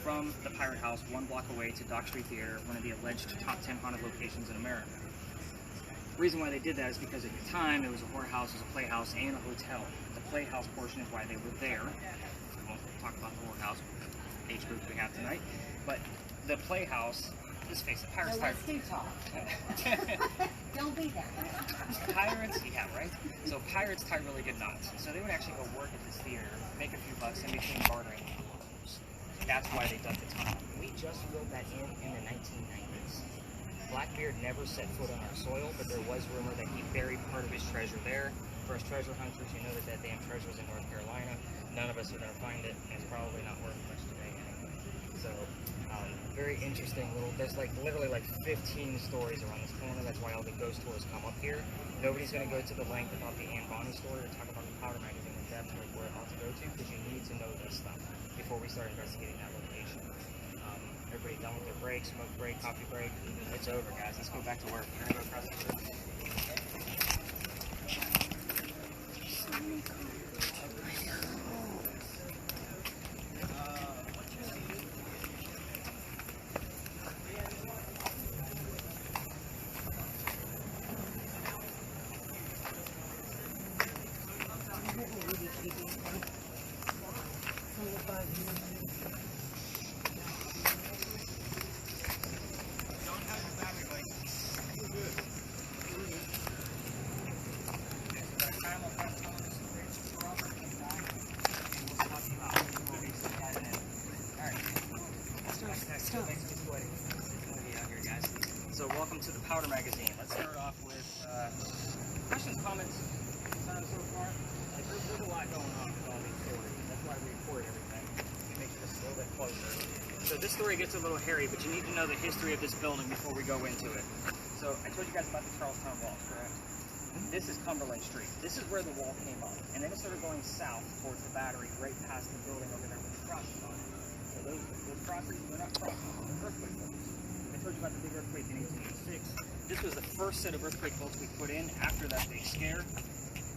from the pirate house 1 block away to Dock Street Theater, one of the alleged top 10 haunted locations in America. The reason why they did that is because at the time it was a whorehouse, it was a playhouse, and a hotel. The playhouse portion is why they were there. We won't talk about the whole house age group we have tonight, but the playhouse. Let's face it, pirates. Let's do talk. Don't be that. Pirates, yeah, right? So pirates tie really good knots. So they would actually go work at this theater, make a few bucks in between bartering. That's why they dug the tunnel. We just filled that in the 1990s. Blackbeard never set foot on our soil, but there was rumor that he buried part of his treasure there. For us treasure hunters, you know that that damn treasure was in North Carolina. None of us are going to find it, and it's probably not worth much today anyway. So, very interesting little, there's like literally like 15 stories around this corner. That's why all the ghost tours come up here. Nobody's going to go to the length about the Anne Bonny story or talk about the Powder Magazine in depth, like where it ought to go to, because you need to know this stuff before we start investigating that location. Everybody done with their break, smoke break, coffee break. It's over, guys. Let's go back to work. We're going to go across the street. So welcome to the Powder Magazine. Let's start off with questions, comments so far. Like, there's a lot going on with all these stories. That's why we record everything. We make this a little bit closer. So this story gets a little hairy, but you need to know the history of this building before we go into it. So I told you guys about the Charlestown walls, correct? This is Cumberland Street. This is where the wall came up. And then it started going south towards the battery, right past the building over there with the crosses on it. So those crosses, they're not crosses, they're earthquake bolts. I told you about the big earthquake in 1886. This was the first set of earthquake bolts we put in after that big scare.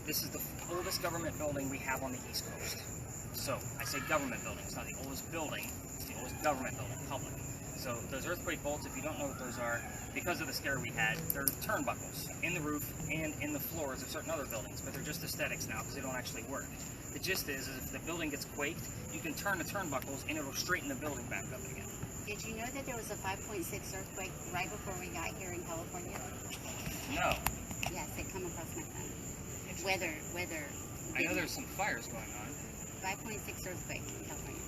This is the oldest government building we have on the East Coast. So I say government building. It's not the oldest building. It's the oldest government building, public. So those earthquake bolts, if you don't know what those are, because of the scare we had, they're turnbuckles in the roof and in the floors of certain other buildings, but they're just aesthetics now because they don't actually work. The gist is if the building gets quaked, you can turn the turnbuckles and it'll straighten the building back up again. Did you know that there was a 5.6 earthquake right before we got here in California? No. Yes, it come across my phone. Weather. I know there's some fires going on. 5.6 earthquake in California.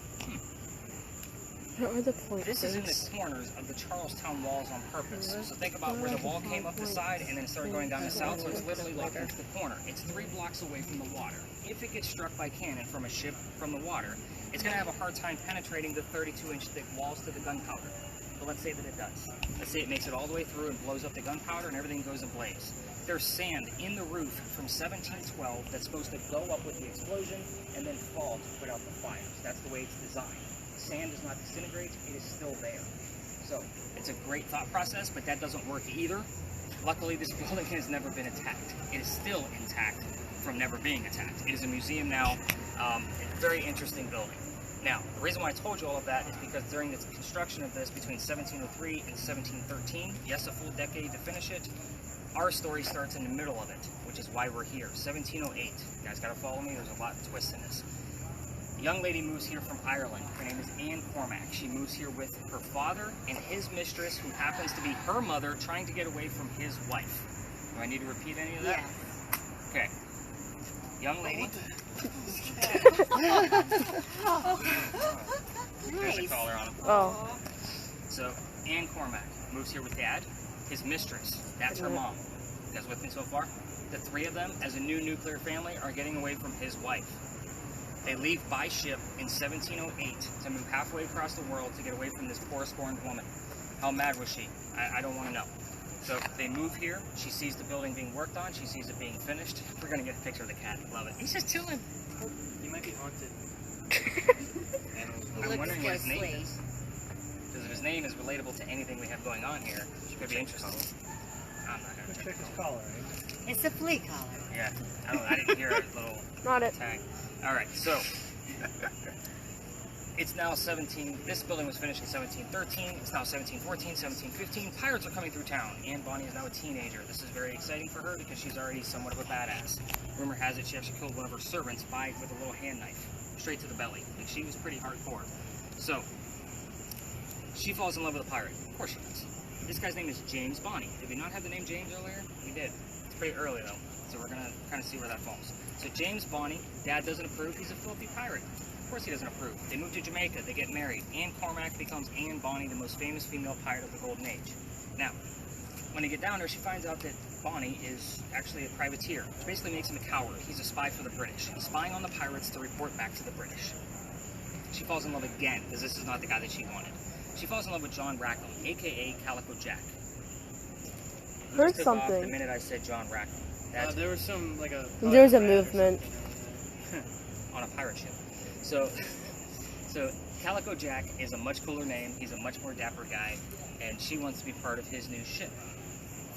What are the points? This is in the corners of the Charlestown walls on purpose. So think about where the wall came up the side and then it started going down the south. So it's literally like that's the corner. It's 3 blocks away from the water. If it gets struck by cannon from a ship from the water, it's going to have a hard time penetrating the 32-inch thick walls to the gunpowder. But let's say that it does. Let's say it makes it all the way through and blows up the gunpowder and everything goes ablaze. There's sand in the roof from 1712 that's supposed to go up with the explosion and then fall to put out the fires. That's the way it's designed. Sand does not disintegrate, it is still there. So it's a great thought process, but that doesn't work either. Luckily, this building has never been attacked. It is still intact from never being attacked. It is a museum now, a very interesting building. Now, the reason why I told you all of that is because during the construction of this between 1703 and 1713, yes, a full decade to finish it, our story starts in the middle of it, which is why we're here, 1708. You guys gotta follow me, there's a lot of twists in this. A young lady moves here from Ireland. Her name is Anne Cormack. She moves here with her father and his mistress, who happens to be her mother, trying to get away from his wife. Do I need to repeat any of that? Yes. Okay. Young lady. There's a collar on him. Oh. So, Anne Cormack moves here with Dad, his mistress. That's her mom. You guys with me so far? The 3 of them, as a new nuclear family, are getting away from his wife. They leave by ship in 1708 to move halfway across the world to get away from this poor, scorned woman. How mad was she? I don't want to know. So they move here. She sees the building being worked on. She sees it being finished. We're going to get a picture of the cat. Love it. He's just chilling. He might be haunted. I'm wondering what his name is. Because if his name is relatable to anything we have going on here, it could be interesting. I'm not going to Check his collar, right? It's a flea collar. Yeah. I didn't hear a little Not it. tag. All right, so It's now 17, this building was finished in 1713, it's now 1714, 1715. Pirates are coming through town. Anne Bonny is now a teenager. This is very exciting for her because she's already somewhat of a badass. Rumor has it she actually killed one of her servants with a little hand knife, straight to the belly. Like, she was pretty hardcore. So, she falls in love with a pirate. Of course she does. This guy's name is James Bonny. Did we not have the name James earlier? We did. It's pretty early though, so we're gonna kind of see where that falls. So James Bonny, dad doesn't approve, he's a filthy pirate. Of course he doesn't approve. They move to Jamaica, they get married. Anne Cormac becomes Anne Bonny, the most famous female pirate of the Golden Age. Now, when they get down there, she finds out that Bonny is actually a privateer, which basically makes him a coward. He's a spy for the British. He's spying on the pirates to report back to the British. She falls in love again, because this is not the guy that she wanted. She falls in love with John Rackham, aka Calico Jack. Heard The something. minute I said John Rackham. That's There was some, like a... There's a movement. on a pirate ship. So Calico Jack is a much cooler name. He's a much more dapper guy, and she wants to be part of his new ship.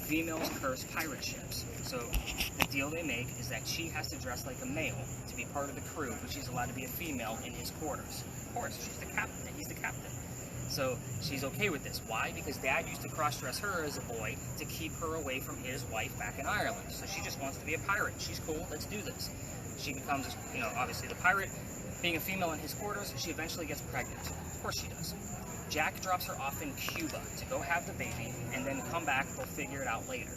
Females curse pirate ships. So the deal they make is that she has to dress like a male to be part of the crew, but she's allowed to be a female in his quarters. Of course, she's the captain. He's the captain. So she's okay with this. Why? Because Dad used to cross-dress her as a boy to keep her away from his wife back in Ireland. So she just wants to be a pirate. She's cool. Let's do this. She becomes, obviously the pirate. Being a female in his quarters, she eventually gets pregnant. Of course she does. Jack drops her off in Cuba to go have the baby, and then come back. They'll figure it out later.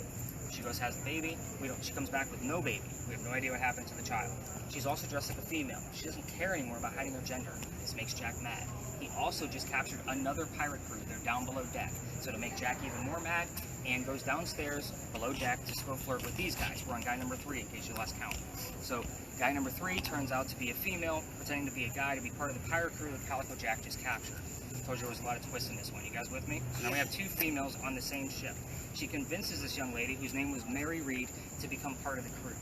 She goes, has the baby. She comes back with no baby. We have no idea what happened to the child. She's also dressed like a female. She doesn't care anymore about hiding her gender. This makes Jack mad. He also just captured another pirate crew. They're down below deck. So to make Jack even more mad, Anne goes downstairs below deck to go flirt with these guys. We're on guy number 3 in case you lost count. So guy number 3 turns out to be a female, pretending to be a guy to be part of the pirate crew that Calico Jack just captured. I told you there was a lot of twists in this one. You guys with me? So now we have 2 females on the same ship. She convinces this young lady, whose name was Mary Read, to become part of the crew.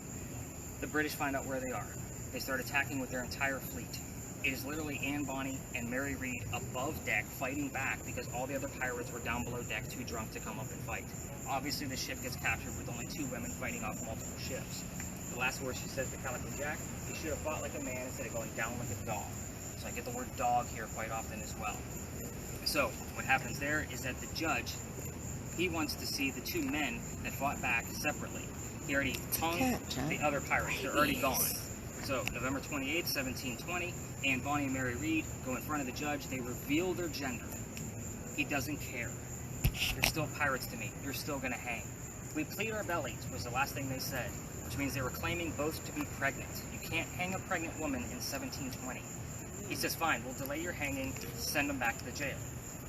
The British find out where they are. They start attacking with their entire fleet. It is literally Anne Bonny and Mary Read above deck fighting back because all the other pirates were down below deck too drunk to come up and fight. Obviously the ship gets captured with only 2 women fighting off multiple ships. The last word she says to Calico Jack, you should have fought like a man instead of going down like a dog. So I get the word dog here quite often as well. So what happens there is that the judge, he wants to see the 2 men that fought back separately. He already hung the other pirates. They're already gone. So November 28th, 1720, Anne Bonny and Mary Read go in front of the judge. They reveal their gender. He doesn't care. You're still pirates to me. You're still going to hang. We plead our bellies was the last thing they said, which means they were claiming both to be pregnant. You can't hang a pregnant woman in 1720. He says, fine, we'll delay your hanging, send them back to the jail.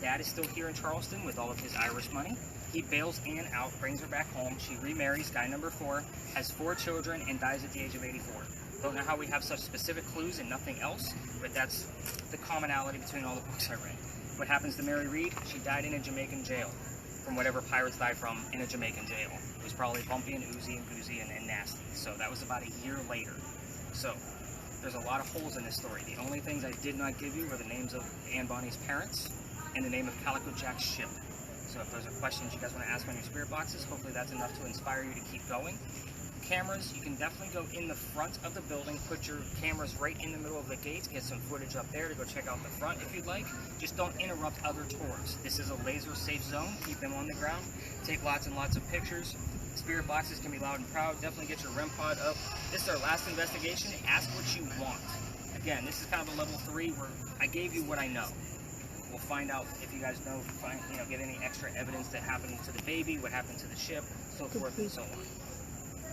Dad is still here in Charleston with all of his Irish money. He bails Anne out, brings her back home. She remarries guy number 4, has 4 children, and dies at the age of 84. Don't know how we have such specific clues and nothing else, but that's the commonality between all the books I read. What happens to Mary Read? She died in a Jamaican jail, from whatever pirates die from in a Jamaican jail. It was probably bumpy and oozy and goozy and nasty. So that was about a year later. So there's a lot of holes in this story. The only things I did not give you were the names of Anne Bonny's parents and the name of Calico Jack's ship. So if those are questions you guys want to ask on your spirit boxes, hopefully that's enough to inspire you to keep going. Cameras, you can definitely go in the front of the building, put your cameras right in the middle of the gate, get some footage up there to go check out the front if you'd like. Just don't interrupt other tours. This is a laser safe zone, keep them on the ground, take lots and lots of pictures. Spirit boxes can be loud and proud, definitely get your REM pod up. This is our last investigation, ask what you want. Again, this is kind of a level 3 where I gave you what I know. We'll find out if you guys know, get any extra evidence that happened to the baby, what happened to the ship, so forth and so on.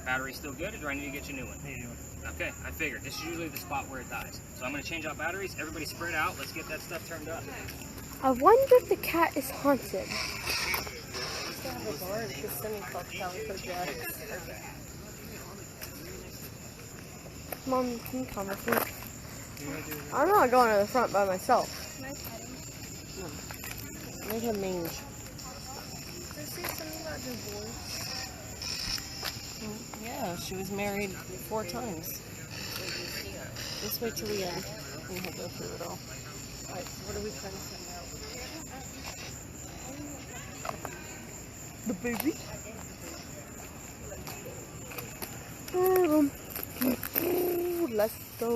Battery still good, or do I need to get you a new one? Okay, I figured. This is usually the spot where it dies. So I'm going to change out batteries. Everybody spread out. Let's get that stuff turned up. I wonder if the cat is haunted. Mom, can you come with me? I'm not going to the front by myself. Make a mange. Yeah, she was married 4 times. Let's wait till the end and we'll go through it all. Alright, so what are we trying to find out? The baby? Let's go.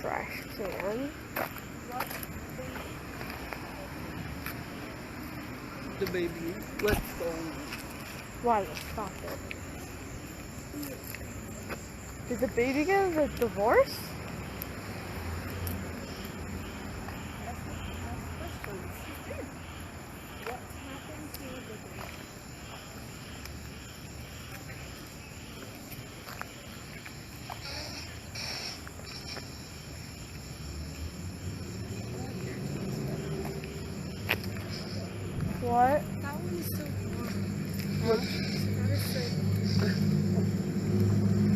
trash can. The baby. Let's go. Why? Stop it. Did the baby get a divorce? What? That one is so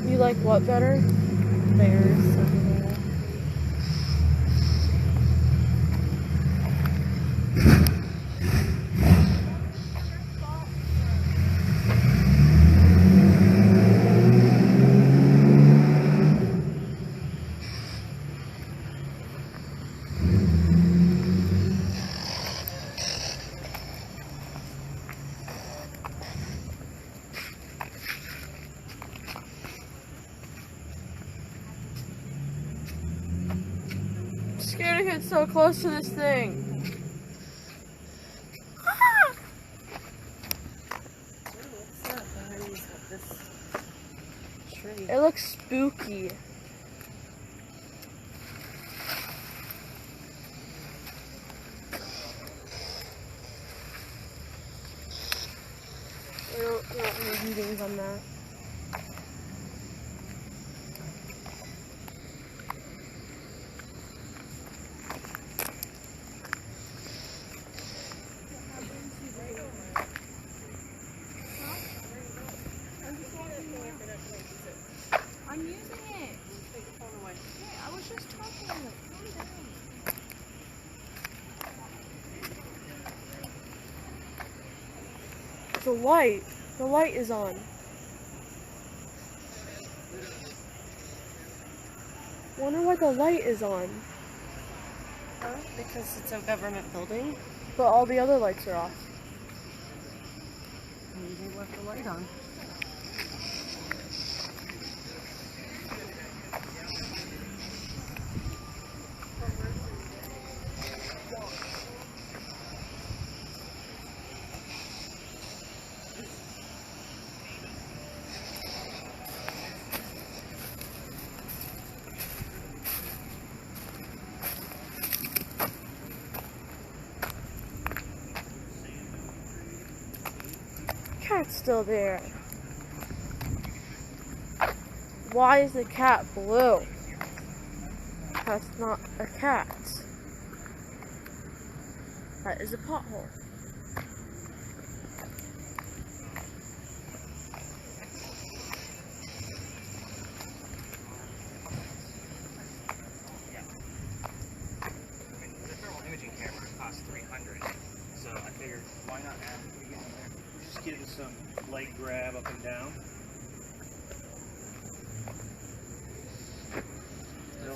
You like what better? bears over there. I'm scared to get so close to this thing. What's that behind this tree? It looks spooky. I don't know readings on that. I'm using it. Yeah, I was just talking. Calm down. The light is on. Wonder why the light is on. Huh? Because it's a government building. But all the other lights are off. Maybe they left the light on. Cat's still there. Why is the cat blue? That's not a cat. That is a pothole. I mean, the thermal imaging camera costs $300, so I figured why not add it again there? Just give it some light grab up and down.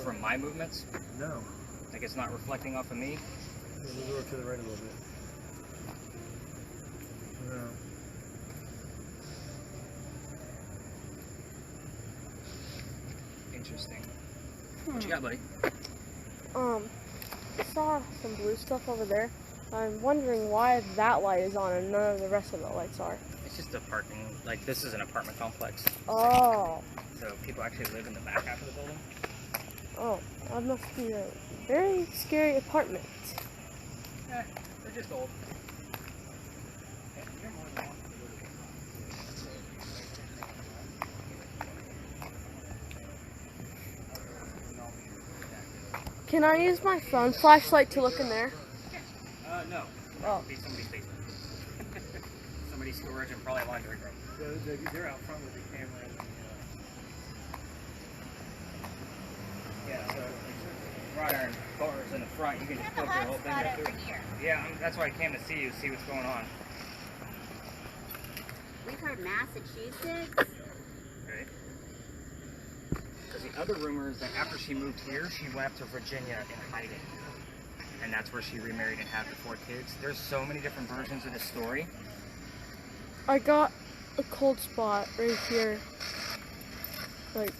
From my movements, No. like it's not reflecting off of me. Move over to the right a little bit. No. Interesting. What you got, buddy? I saw some blue stuff over there. I'm wondering why that light is on and none of the rest of the lights are. It's just a parking, like this is an apartment complex, Oh. so people actually live in the back half of the building. Oh, that must be a very scary apartment. Eh, they're just old. Can I use my phone flashlight to look in there? No. Oh. It'd be somebody's basement. Somebody's storage and probably a laundry room. They're out front with the camera. And Yeah, so wrought iron doors in the front, you can just plug your whole thing right through. Yeah, that's why I came to see you, see what's going on. We've heard Massachusetts. Okay. Because the other rumor is that after she moved here, she went up to Virginia in hiding. And that's where she remarried and had the 4 kids. There's so many different versions of this story. I got a cold spot right here. Like,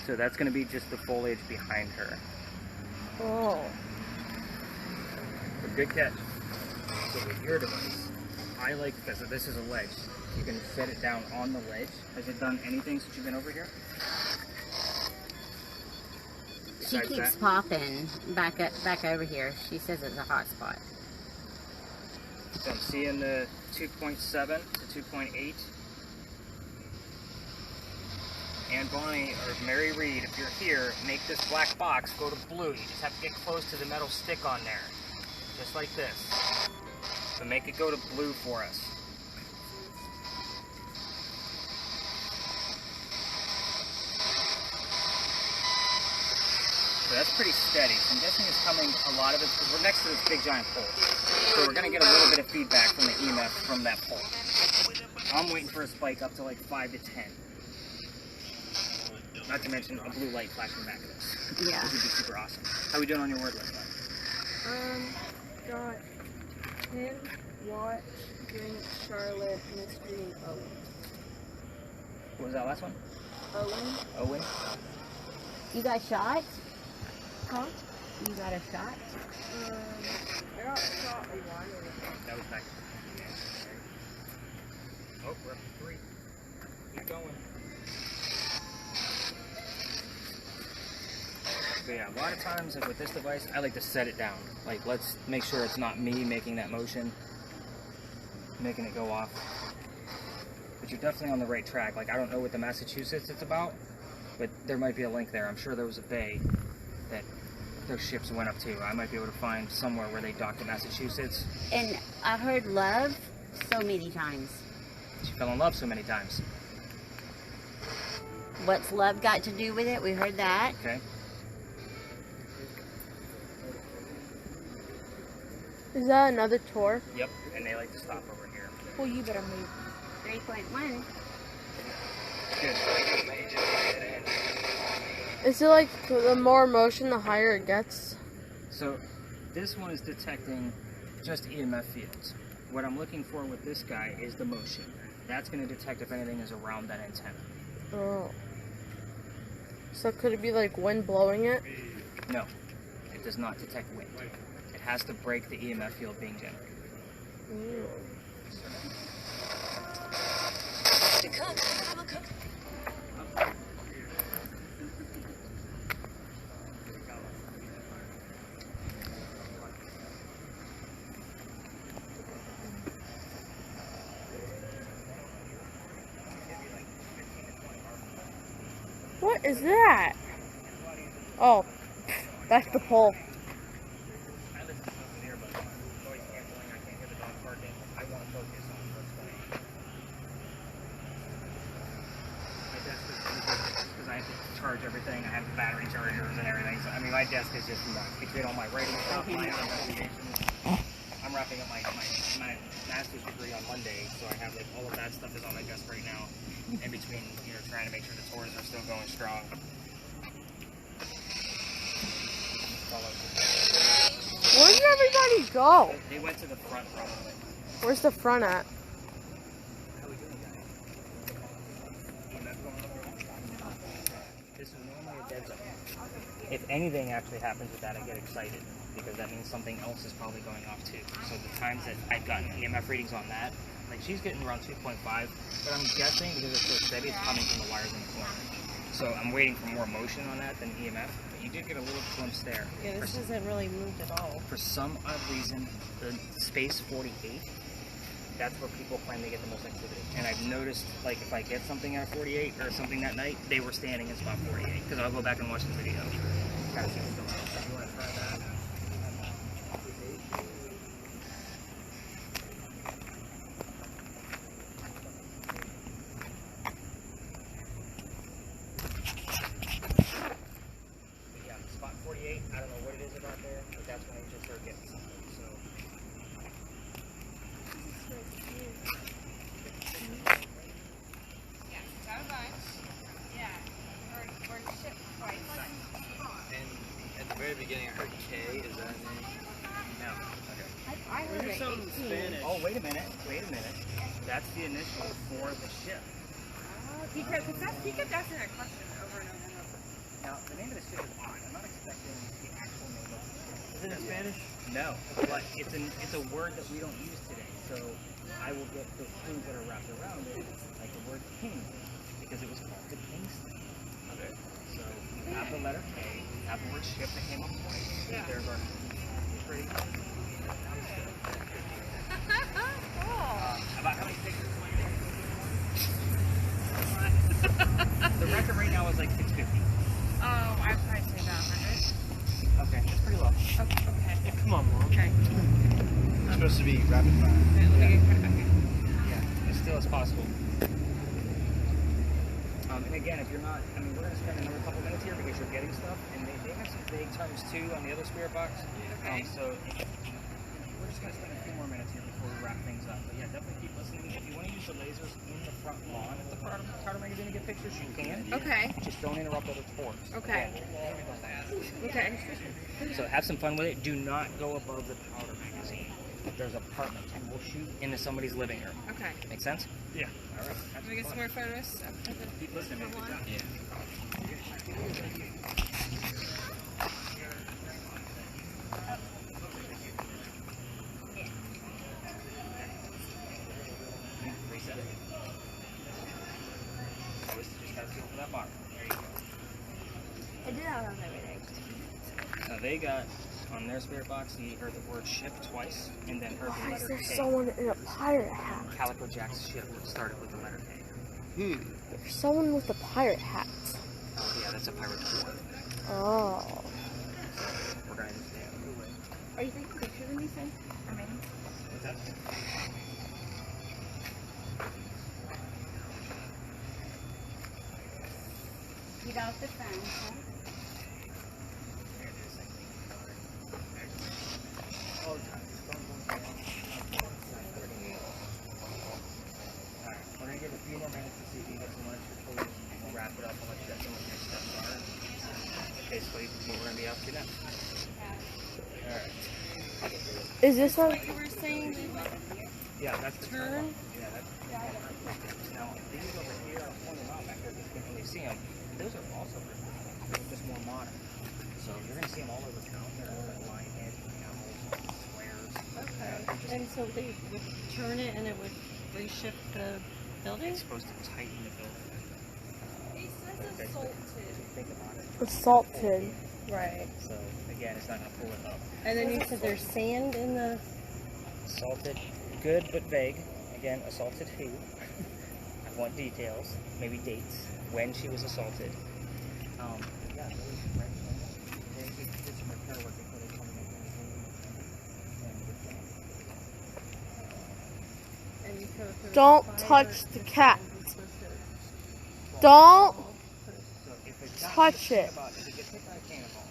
So that's going to be just the foliage behind her. Oh. A good catch. So with your device, I like this. This is a ledge. You can set it down on the ledge. Has it done anything since you've been over here? She Besides keeps that? popping back over here. She says it's a hot spot. So I'm seeing the 2.7 to 2.8. And Bonnie, or Mary Reed, if you're here, make this black box go to blue. You just have to get close to the metal stick on there. Just like this. So make it go to blue for us. So that's pretty steady. So I'm guessing it's coming, a lot of it, because we're next to this big giant pole. So we're going to get a little bit of feedback from the EMF from that pole. I'm waiting for a spike up to like 5 to 10. Not to mention a blue light flashing back at us. Yeah. This would be super awesome. How we doing on your word list, bud? Got 10, watch, drink, Charlotte, mystery, and Owen. What was that last one? Owen? Owen? You got shot? Huh? You got a shot? I got shot one. That was back. Oh, we're up to 3. Keep going. But yeah, a lot of times like with this device, I like to set it down. Like, let's make sure it's not me making that motion, making it go off. But you're definitely on the right track. Like, I don't know what the Massachusetts it's about, but there might be a link there. I'm sure there was a bay that those ships went up to. I might be able to find somewhere where they docked in Massachusetts. And I heard love so many times. She fell in love so many times. What's love got to do with it? We heard that. Okay. Is that another tour? Yep. And they like to stop over here. Well, you better move. 3.1. Good. Is it like the more motion, the higher it gets? So this one is detecting just EMF fields. What I'm looking for with this guy is the motion. That's going to detect if anything is around that antenna. Oh. So could it be like wind blowing it? No, it does not detect wind. It has to break the EMF field being generated. Ooh. What is that? Oh, that's the pole. I listen to nothing here but noise canceling. I can't hear the dog barking. I want to focus on what's going on. My desk is because I have to charge everything. I have battery chargers and everything. So I mean, my desk is just nuts between all my writing stuff, my investigations. I'm wrapping up my master's degree on Monday, so I have like all of that stuff is on my desk right now. In between, you know, trying to make sure the tours are still going strong. Where did everybody go? They went to the front probably. Where's the front at? How we doing, guys? EMF going up? This is normally a dead zone. If anything actually happens with that, I get excited because that means something else is probably going off too. So the times that I've gotten EMF readings on that, like she's getting around 2.5, but I'm guessing because it's so steady, it's coming from the wires in the corner. So I'm waiting for more motion on that than EMF. But you did get a little glimpse there. Yeah, this hasn't really moved at all. For some odd reason, the space 48, that's where people claim they get the most activity. And I've noticed, like, if I get something at 48 or something that night, they were standing in spot 48. Because I'll go back and watch the video. Kind of see what's going on. You want to try that? Yeah, spot 48, I don't know what it is about there, but that's when I just start getting something. So. Yeah, that was nice. Yeah. Or ship twice. And at the very beginning, I heard K. Is that a name? No. Okay. I heard it. Some Spanish. Oh, wait a minute. Wait a minute. That's the initial for the ship. Because he kept asking that question over and over and over. Now, the name of the ship is odd. I'm not expecting the actual name of it. Is it in Spanish? No, but it's a word that we don't use today. So I will get the clues that are wrapped around it, like the word king, because it was called the King's Thing. Okay. So we have the letter K, we have the word ship that came up twice. Yeah. There's our pretty. About how many pictures am I taking? The record right now is like 650. Oh, I'd probably say about 100. Okay, that's pretty low. Okay. Come on, Mom. Okay. It's supposed to be rapid fire. Okay, let me get okay. Yeah, as still as possible. And again, if you're not, I mean, we're going to spend another couple minutes here because you're getting stuff, and they have some vague terms too on the other spirit box. Okay. So we're just going to spend a few more minutes here before we wrap things up. But yeah, definitely keep listening. If you want to use the lasers in the front lawn of the Carter magazine to get pictures, you can. Okay. Just don't interrupt other tours. Okay. Okay. So have some fun with it. Do not go above the powder magazine. There's apartments, and we'll shoot into somebody's living room. Okay. Make sense? Yeah. All right. Have Can we get fun. some more photos? Keep listening, man. Good job. Yeah. Reset it. Just gotta feel for that bottom. There you go. I did that on every day. Now they got on their spirit box, he heard the word ship twice, and then heard the Why is letter there K. someone in a pirate hat? Calico Jack's ship started with the letter K. There's someone with a pirate hat. Oh yeah, that's a pirate port. Oh. We're gonna understand. Are you taking pictures of me, son? Or me? What's that? Get off the phone, huh? All the time. Alright, we're gonna give a few more minutes to see if you get some lunch before we'll wrap it up and let you guys know what next steps are. Basically, what we're gonna be up to next. Alright. Is this one? What you were saying? Yeah, that's the Turn? Yeah, that's now these over here, I'll point them out back there because you can't really see them. Those are also just more modern. So you're gonna see them all over town. They're all like line edge panels, squares. Okay. And so they would turn it and it would reshift the building? It's supposed to tighten the building. He says it's salted. Think about it. Assaulted. Right. So again, it's not gonna pull it up. And then you said there's sand in the... Assaulted, good but vague. Again, assaulted who? I want details, maybe dates, when she was assaulted. Yeah, really great. They did some repair work before they told me And you could have Don't fire touch the cat. it's supposed to- Don't So if it touch it. If it gets hit by a cannonball,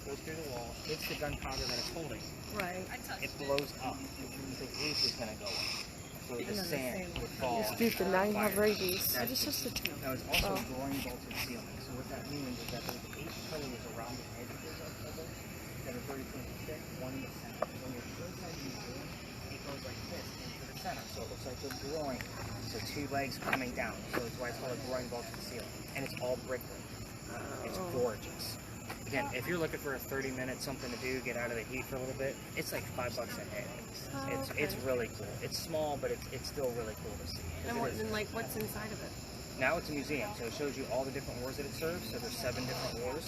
goes through the wall, hits the gunpowder that it's holding, Right. it blows up, which means the roof is going to go up. So the And then the sand sand would fall. Dude, the 9 have rabies. That's It's just a two. Now it's also Oh. groin bolted ceiling. So what that means is that there's 8 pillars around the edges of it that are 32 inches thick, one in the center. When you're inside the museum, it goes like this into the center. So it looks like a groin. So 2 legs coming down. So it's why it's called a groin bolted ceiling. And it's all brickwork. It's gorgeous. Again, if you're looking for a 30-minute something to do, get out of the heat for a little bit, it's like $5 a head. It's really cool. It's small, but it's still really cool to see. And what, and like what's inside of it? Now it's a museum, so it shows you all the different wars that it serves. So there's 7 different wars,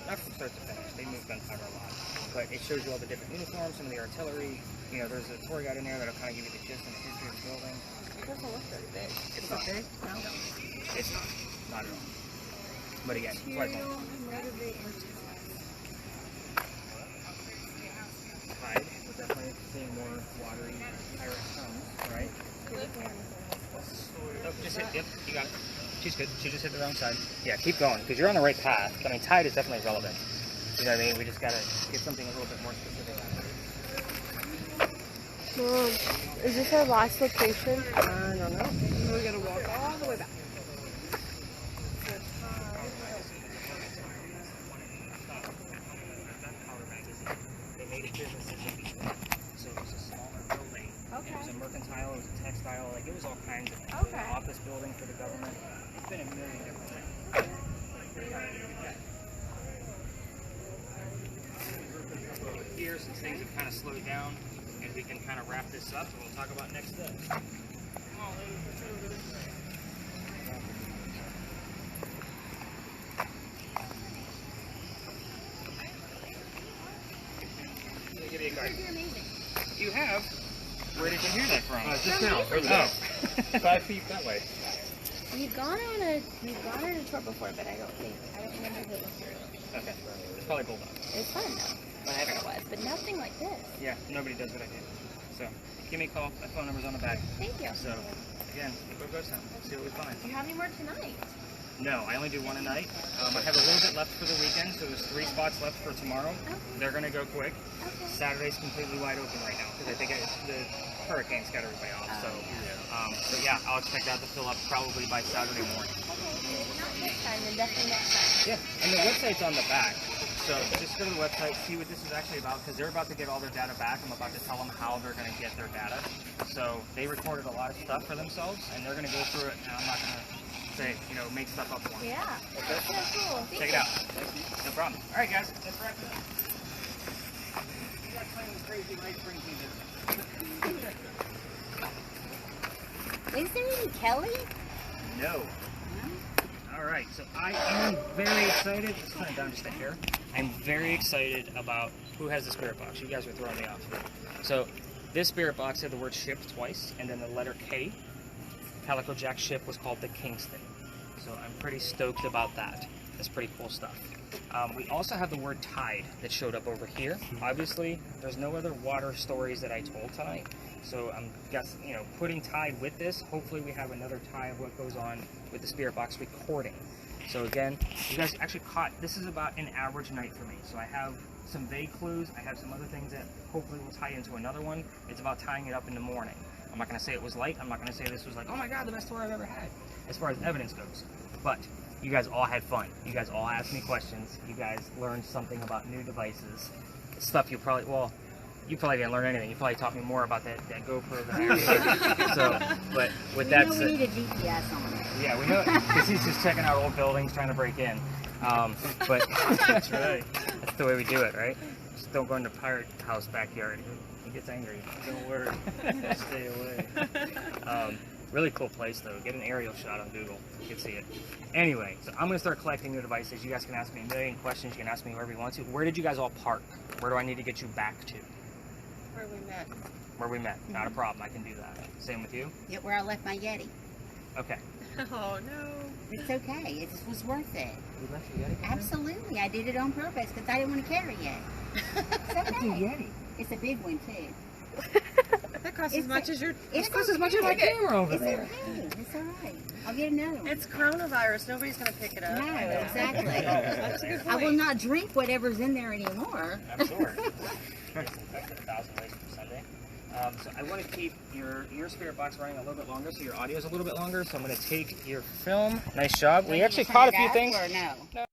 not from start to finish. They move gunpowder a lot, but it shows you all the different uniforms, some of the artillery. You know, there's a tour guide in there that'll kind of give you the gist and the history of the building. It doesn't look very big. It's Is not it big? No. It's not at all. But again, it's like Material, motivate, and tide. We're definitely seeing more watery pirate tons, right? Oh, just hit. Yep, you got it. She's good. She just hit the wrong side. Yeah, keep going because you're on the right path. I mean, tide is definitely relevant. You know what I mean? We just gotta get something a little bit more specific. Mom, is this our last location? I don't know. We're gonna walk all the way back. They made a business decision. So it was a smaller building. Okay. It was a mercantile, it was a textile, like it was all kinds of things. It was Okay. an office building for the government. It's been a million different things. we can kind of wrap this up and we'll talk about next steps. Come on, ladies, let's go over this way. Let me give you a card. You have? Where did you hear that from? Just now. Oh. 5 feet that way. We've gone on a tour before, but I don't remember who it was through. Okay. It's probably Bulldog. It was fun though, whatever it was, but nothing like this. Yeah, nobody does what I do. So, give me a call. My phone number's on the back. Thank you. So, again, we'll go ghost hunt. See what we find. Do you have any more tonight? No, I only do one a night. I have a little bit left for the weekend, so there's 3 spots left for tomorrow. Okay. They're going to go quick. Okay. Saturday's completely wide open right now because I think the hurricanes got everybody off. So yeah, I'll expect that to fill up probably by Saturday morning. Okay. Not this time, then definitely next time. Yeah, and the website's on the back. So just go to the website, see what this is actually about, because they're about to get all their data back. I'm about to tell them how they're going to get their data. So they recorded a lot of stuff for themselves, and they're going to go through it, and I'm not going to say, make stuff up for them. Yeah. Okay? That's so cool. Check it out. No problem. All right, guys. Let's wrap it up. You got playing crazy right spring season. Is there any Kelly? No. All right, so I am very excited. Let's turn it down just a hair. I'm very excited about who has the spirit box. You guys are throwing me off here. So this spirit box had the word ship twice, and then the letter K. Calico Jack's ship was called the Kingston. So I'm pretty stoked about that. That's pretty cool stuff. We also have the word tide that showed up over here. Obviously, there's no other water stories that I told tonight. So I'm guessing, putting tide with this, hopefully we have another tie of what goes on with the spirit box recording. So again, you guys actually caught, this is about an average night for me. So I have some vague clues, I have some other things that hopefully will tie into another one. It's about tying it up in the morning. I'm not going to say it was light, I'm not going to say this was like, oh my god, the best tour I've ever had, as far as evidence goes. But you guys all had fun. You guys all asked me questions. You guys learned something about new devices. Stuff you probably didn't learn anything. You probably taught me more about that GoPro than I did. So, but with that said, we need a GPS on it. yeah, we know, because he's just checking out old buildings, trying to break in. But that's right. That's the way we do it, right? Just don't go into Pirate House backyard. He gets angry. Don't worry. Stay away. Really cool place, though. Get an aerial shot on Google. You can see it. Anyway, so I'm going to start collecting new devices. You guys can ask me a million questions. You can ask me whoever you want to. Where did you guys all park? Where do I need to get you back to? Where we met. Where we met. Not a problem. I can do that. Same with you? Yeah, where I left my Yeti. Okay. Oh no. It's okay. It was worth it. You left your Yeti? Absolutely. I did it on purpose because I didn't want to carry it. It's okay. It's a Yeti. It's a big one, too. That costs It's as much as your. It's costs as much as my camera over It's there. okay. It's all right. I'll get another one. It's coronavirus. Nobody's gonna pick it up. No, I know. exactly. That's a good I will point. not drink whatever's in there anymore. I'm sure. That's 1,000 ways for Sunday. So I want to keep your spirit box running a little bit longer, so your audio is a little bit longer. So I'm going to take your film. Nice job. We actually caught a few things. Or no?